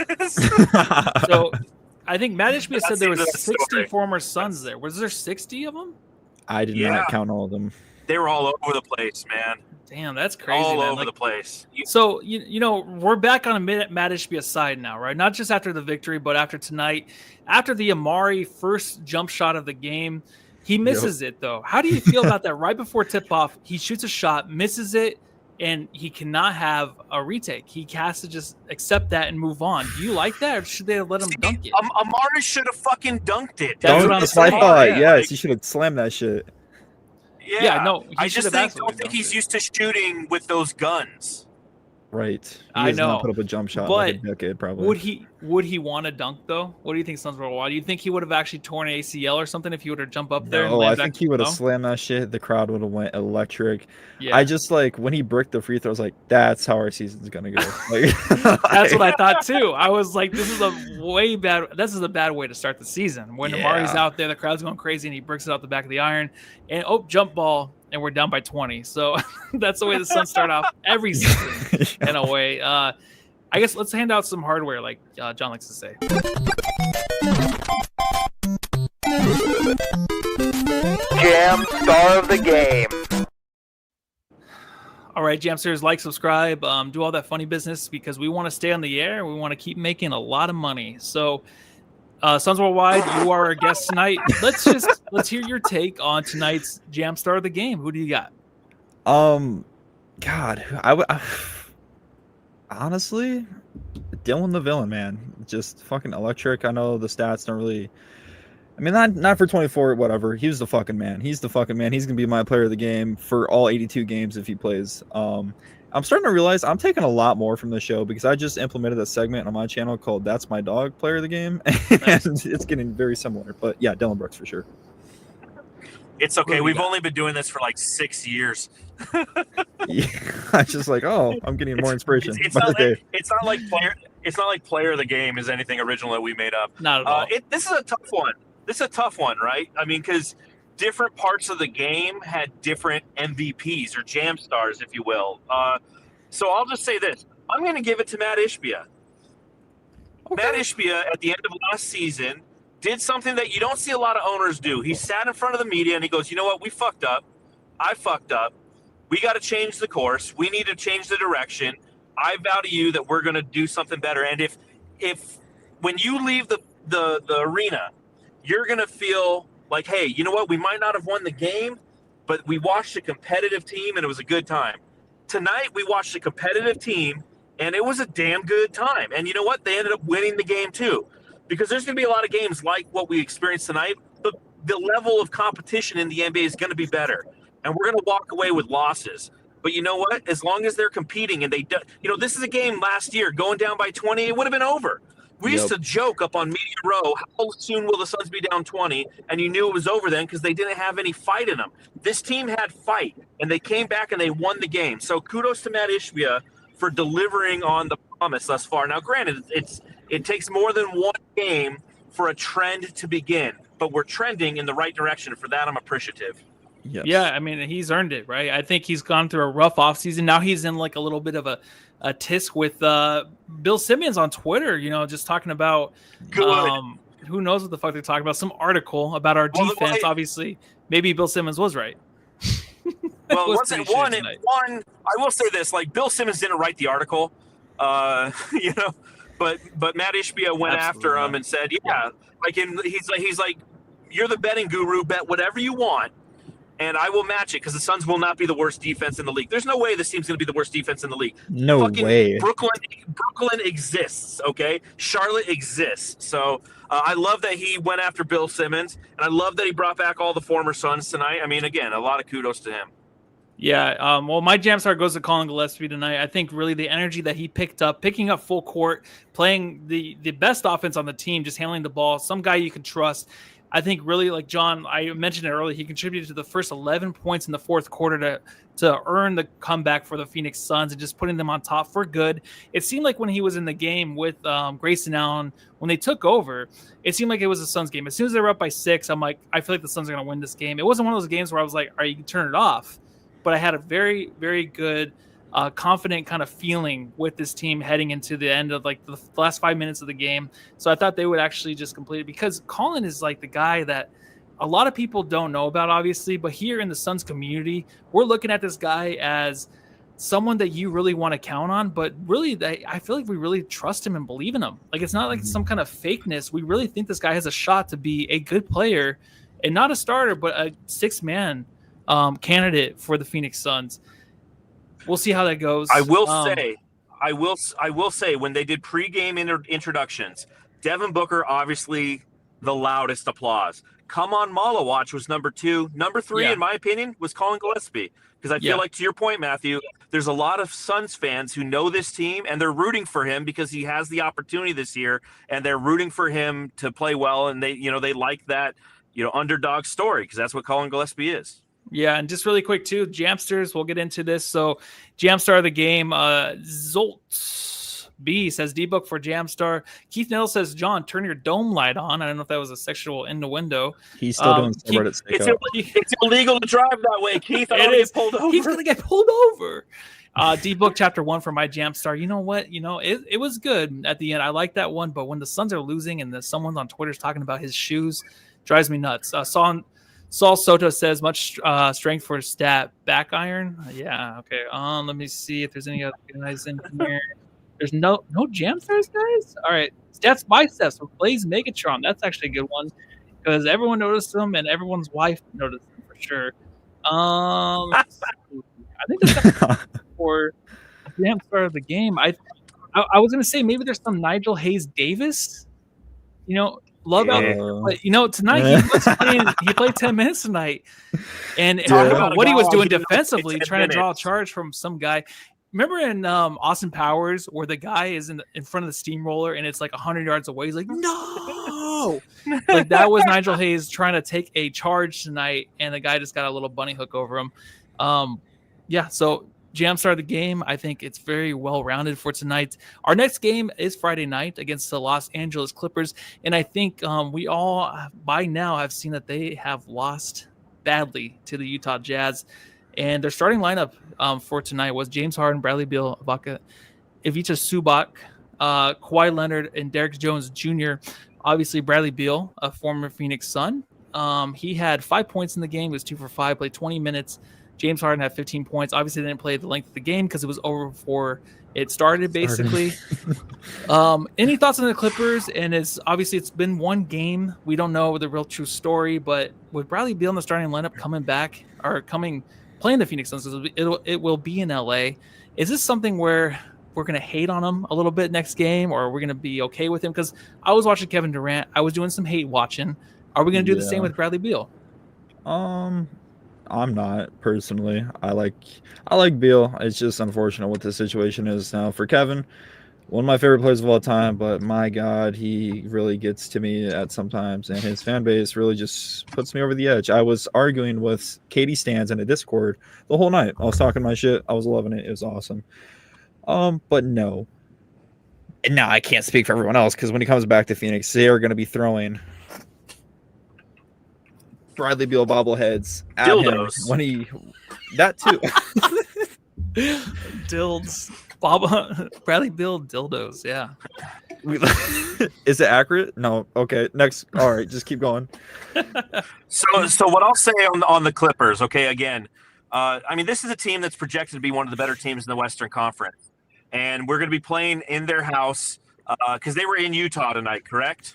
So I think Matt Ishbia said there was 60 former Suns there. Was there 60 of them? I did not count all of them. They were all over the place, man. Damn, that's crazy. All man. over the place. So, we're back on a Matt Ishbia side now, right? Not just after the victory, but after tonight. After the Amari first jump shot of the game, he misses it, though. How do you feel about that? Right before tip-off, he shoots a shot, misses it, and he cannot have a retake. He has to just accept that and move on. Do you like that, or should they have let him dunk it? Amari should have fucking dunked it. That's what I'm saying. I thought, yes, he should have slammed that shit. Yeah, no. I just don't think he's used to shooting with those guns. Right. I know. Not put up a jump shot but like a decade, probably. Would he want to dunk though? What do you think, Suns Worldwide? Do you think he would have actually torn an ACL or something if he would have jumped up there? No, I think he would have slammed that shit. The crowd would have went electric. Yeah. I just when he bricked the free throws, like that's how our season's gonna go. That's what I thought too. I was like, this is a bad way to start the season. When Amari's out there, the crowd's going crazy, and he bricks it out the back of the iron, and jump ball. And we're down by 20. So that's the way the Suns start off every season in a way. I guess let's hand out some hardware like John likes to say. Jam star of the game. All right, Jamsters, like, subscribe, do all that funny business because we want to stay on the air and we want to keep making a lot of money. So Suns Worldwide, you are our guest tonight. Let's hear your take on tonight's Jam Star of the game. Who do you got? God, honestly, Dillon the Villain, man, just fucking electric. I know the stats don't really. I mean, not for 24, whatever. He was the fucking man. He's the fucking man. He's gonna be my player of the game for all 82 games if he plays. I'm starting to realize I'm taking a lot more from the show because I just implemented a segment on my channel called That's My Dog Player of the Game, and it's getting very similar. But yeah, Dillon Brooks for sure. It's okay. We've only been doing this for like 6 years. Yeah, I'm just like, I'm getting more inspiration. It's not like player of the game is anything original that we made up. Not at all. This is a tough one. This is a tough one, right? I mean, because different parts of the game had different MVPs or jam stars, if you will. So I'll just say this. I'm going to give it to Matt Ishbia. Okay. Matt Ishbia, at the end of last season, did something that you don't see a lot of owners do. He sat in front of the media and he goes, you know what? We fucked up. I fucked up. We got to change the course. We need to change the direction. I vow to you that we're going to do something better. And if when you leave the arena you're going to feel like, hey, you know what? We might not have won the game, but we watched a competitive team and it was a good time. Tonight, we watched a competitive team and it was a damn good time. And you know what? They ended up winning the game too, because there's going to be a lot of games like what we experienced tonight, but the level of competition in the NBA is going to be better. And we're going to walk away with losses. But you know what? As long as they're competing and they do, this is a game last year going down by 20, it would have been over. We used to joke up on Media Row, how soon will the Suns be down 20? And you knew it was over then because they didn't have any fight in them. This team had fight, and they came back and they won the game. So kudos to Matt Ishbia for delivering on the promise thus far. Now, granted, it takes more than one game for a trend to begin, but we're trending in the right direction. For that, I'm appreciative. Yes. Yeah, I mean, he's earned it, right? I think he's gone through a rough offseason. Now he's in like a little bit of a tisk with Bill Simmons on Twitter, just talking about who knows what the fuck they're talking about. Some article about our defense. Obviously, maybe Bill Simmons was right. Well, it wasn't one. I will say this: like, Bill Simmons didn't write the article, but Matt Ishbia went after him and said, he's like, you're the betting guru. Bet whatever you want, and I will match it because the Suns will not be the worst defense in the league. There's no way this team's going to be the worst defense in the league. No way. Brooklyn exists, okay? Charlotte exists. So I love that he went after Bill Simmons, and I love that he brought back all the former Suns tonight. I mean, again, a lot of kudos to him. Yeah, well, my jam star goes to Colin Gillespie tonight. I think really the energy that he picking up full court, playing the best offense on the team, just handling the ball, some guy you can trust. I think really, like John, I mentioned it earlier, he contributed to the first 11 points in the fourth quarter to earn the comeback for the Phoenix Suns and just putting them on top for good. It seemed like when he was in the game with Grayson Allen, when they took over, it seemed like it was a Suns game. As soon as they were up by 6, I'm like, I feel like the Suns are going to win this game. It wasn't one of those games where I was like, all right, you can turn it off. But I had a very, very good, confident kind of feeling with this team heading into the end of like the last 5 minutes of the game. So I thought they would actually just complete it, because Colin is like the guy that a lot of people don't know about, obviously, but here in the Suns community, we're looking at this guy as someone that you really want to count on. But really, I feel like we really trust him and believe in him. Like, it's not like some kind of fakeness. We really think this guy has a shot to be a good player, and not a starter, but a 6-man candidate for the Phoenix Suns. We'll see how that goes. I will say when they did pregame introductions, Devin Booker, obviously the loudest applause. Come On Malawatch was number 2. Number 3, in my opinion, was Colin Gillespie. Because I feel like, to your point, Matthew, there's a lot of Suns fans who know this team and they're rooting for him because he has the opportunity this year, and they're rooting for him to play well, and they like that, underdog story, because that's what Colin Gillespie is. Yeah, and just really quick too, Jamsters, we'll get into this. So Jamstar of the game, Zolt B says D-Book for Jamstar. Keith Nettle says, John, turn your dome light on. I don't know if that was a sexual innuendo. He's still doing Subreddit. It's illegal to drive that way, Keith. I don't get pulled over. He's going to get pulled over. D-Book chapter 1 for my Jamstar. You know what? It was good at the end. I like that one, but when the Suns are losing and someone on Twitter's talking about his shoes, drives me nuts. Saul Soto says, much strength for stat back iron. Yeah, okay. Let me see if there's any other guys in here. There's no Jamstars, guys? All right. Stats biceps with Blaze Megatron. That's actually a good one, because everyone noticed them and everyone's wife noticed them for sure. I think that's for Jamstar of the game. I was going to say maybe there's some Nigel Hayes Davis. Love out, but tonight he played 10 minutes tonight, and talk about what he was doing defensively, trying to draw a charge from some guy. Remember in Austin Powers where the guy is in front of the steamroller and it's like 100 yards away? He's like, no, like that was Nigel Hayes trying to take a charge tonight, and the guy just got a little bunny hook over him. So Jamstar of the game, I think it's very well-rounded for tonight. Our next game is Friday night against the Los Angeles Clippers, and I think we all by now have seen that they have lost badly to the Utah Jazz, and their starting lineup for tonight was James Harden, Bradley Beal, Ivica Zubac, Kawhi Leonard, and Derrick Jones Jr. Obviously, Bradley Beal, a former Phoenix Sun. He had 5 points in the game, was 2 for 5, played 20 minutes. James Harden had 15 points. Obviously, they didn't play the length of the game because it was over before it started, basically. Any thoughts on the Clippers? And it's been one game. We don't know the real true story, but with Bradley Beal in the starting lineup playing the Phoenix Suns, it will be in LA. Is this something where we're going to hate on him a little bit next game, or we're going to be okay with him? Because I was watching Kevin Durant. I was doing some hate watching. Are we going to do the same with Bradley Beal? I'm not personally. I like Beal. It's just unfortunate what the situation is now for Kevin. One of my favorite players of all time, but my God, he really gets to me at sometimes, and his fan base really just puts me over the edge. I was arguing with Katie Stans in a Discord the whole night. I was talking my shit. I was loving it. It was awesome. But no. And now I can't speak for everyone else because when he comes back to Phoenix, they are going to be throwing Bradley Beal bobbleheads at Dildos. him when he that too. Bradley Beal dildos, yeah. Is it accurate? No. Okay. Next. All right. Just keep going. So what I'll say on the Clippers, okay, again, I mean, this is a team that's projected to be one of the better teams in the Western Conference. And we're going to be playing in their house because they were in Utah tonight, correct?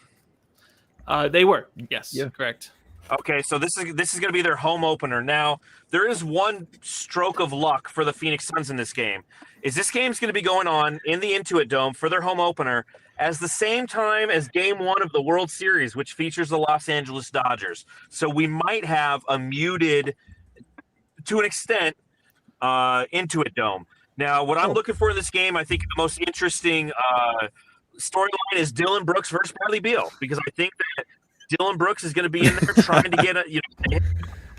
They were. Yes, Yeah. correct. Okay, so this is going to be their home opener. Now, there is one stroke of luck for the Phoenix Suns in this game. This game's going to be going on in the Intuit Dome for their home opener as the same time as Game 1 of the World Series, which features the Los Angeles Dodgers. So we might have a muted, to an extent, Intuit Dome. Now, what I'm looking for in this game, I think the most interesting storyline is Dillon Brooks versus Bradley Beal, because I think that Dillon Brooks is going to be in there trying to get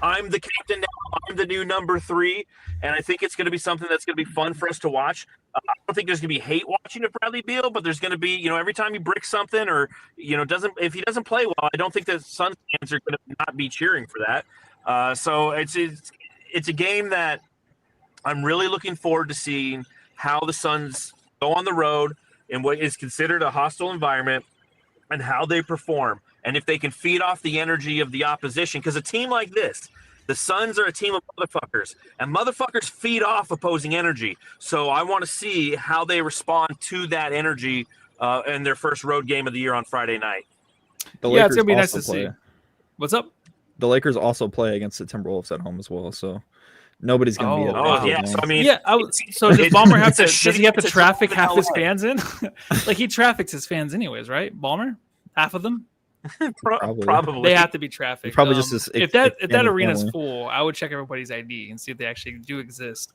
I'm the captain now. I'm the new number 3, and I think it's going to be something that's going to be fun for us to watch. I don't think there's going to be hate watching of Bradley Beal, but there's going to be, every time he bricks something or, if he doesn't play well, I don't think the Suns fans are going to not be cheering for that. So it's a game that I'm really looking forward to seeing how the Suns go on the road in what is considered a hostile environment and how they perform. And if they can feed off the energy of the opposition, because a team like this, the Suns are a team of motherfuckers, and motherfuckers feed off opposing energy. So I want to see how they respond to that energy in their first road game of the year on Friday night. It's going to be nice to see. What's up? The Lakers also play against the Timberwolves at home as well, so nobody's going to be at yeah. So I mean, so does Ballmer have to? Does he have to traffic half his fans in? Like he traffics his fans anyways, right? Ballmer, half of them. Probably they have to be trafficked. Probably just if that arena's full, I would check everybody's ID and see if they actually do exist.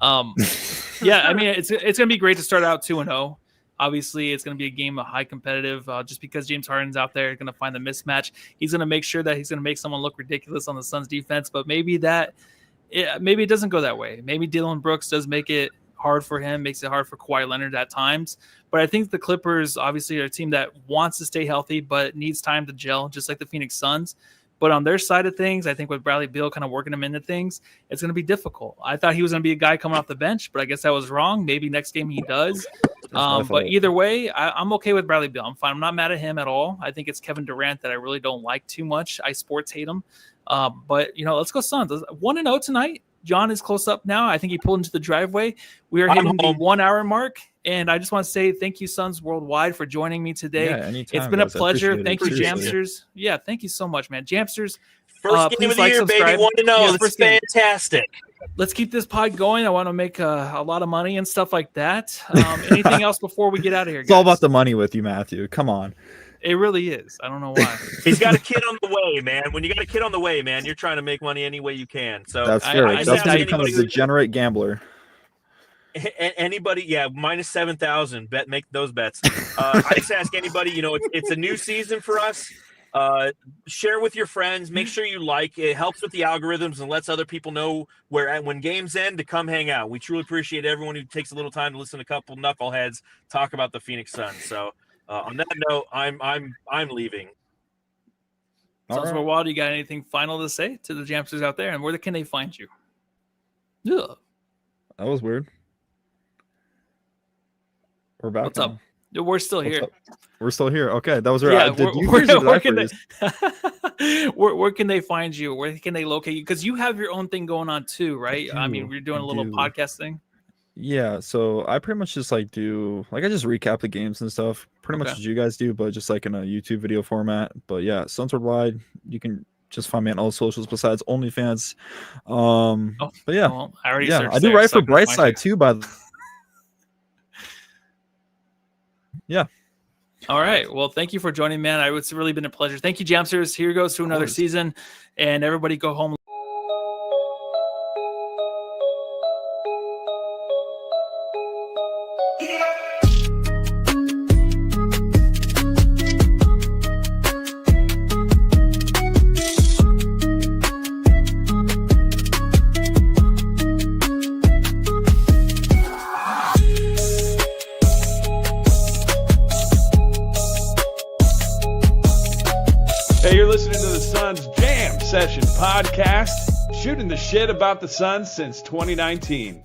Yeah, I mean it's gonna be great to start out 2-0. Obviously, it's gonna be a game of high competitive. Just because James Harden's out there, gonna find the mismatch. He's gonna make sure that he's gonna make someone look ridiculous on the Suns defense. But maybe it doesn't go that way. Maybe Dillon Brooks does make it hard for him, makes it hard for Kawhi Leonard at times. But I think the Clippers obviously are a team that wants to stay healthy, but needs time to gel, just like the Phoenix Suns. But on their side of things, I think with Bradley Beal kind of working him into things, it's going to be difficult. I thought he was going to be a guy coming off the bench, but I guess I was wrong. Maybe next game he does. But either way, I'm okay with Bradley Beal. I'm fine. I'm not mad at him at all. I think it's Kevin Durant that I really don't like too much. I sports hate him. But, let's go Suns. 1-0 tonight. John is close up now. I think he pulled into the driveway. We are hitting the 1 hour mark. And I just want to say thank you, Suns Worldwide, for joining me today. Yeah, anytime, it's been a guys. pleasure. Thank you, Seriously. Jamsters. Yeah, thank you so much, man. Jamsters. First game of the year, subscribe. baby. 1-0. Yeah, That's fantastic. Let's keep this pod going. I want to make a lot of money and stuff like that. Anything else before we get out of here, guys? It's all about the money with you, Matthew. Come on. It really is. I don't know why. He's got a kid on the way, man. When you got a kid on the way, man, you're trying to make money any way you can. So That's fair. I That's just become a degenerate gambler. Anybody, minus 7,000. Make those bets. I just ask anybody. It's a new season for us. Share with your friends. Make sure you like. It helps with the algorithms and lets other people know when games end to come hang out. We truly appreciate everyone who takes a little time to listen to a couple knuckleheads talk about the Phoenix Suns. So. On that note, I'm leaving. Sounds more wild. You got anything final to say to the Jamsters out there, and where can they find you? Yeah, that was weird. We're back. What's up? We're still What's here. up? We're still here. Okay, that was right. Yeah, Did you where, freeze or did I where can freeze? where can they find you? Where can they locate you? Because you have your own thing going on too, right? I mean, we're doing a little podcast thing. Yeah, so I pretty much just like I just recap the games and stuff, pretty much Okay. as you guys do, but just like in a YouTube video format. But yeah, Suns Worldwide, you can just find me on all socials besides OnlyFans. But yeah, Well, I already yeah, searched I do there, write so for I can find Brightside too. By the yeah, All right. Well, thank you for joining, man. It's really been a pleasure. Thank you, Jamsters. Here goes to another course. season, and everybody go home. Hey, you're listening to the Suns Jam Session podcast, shooting the shit about the Suns since 2019.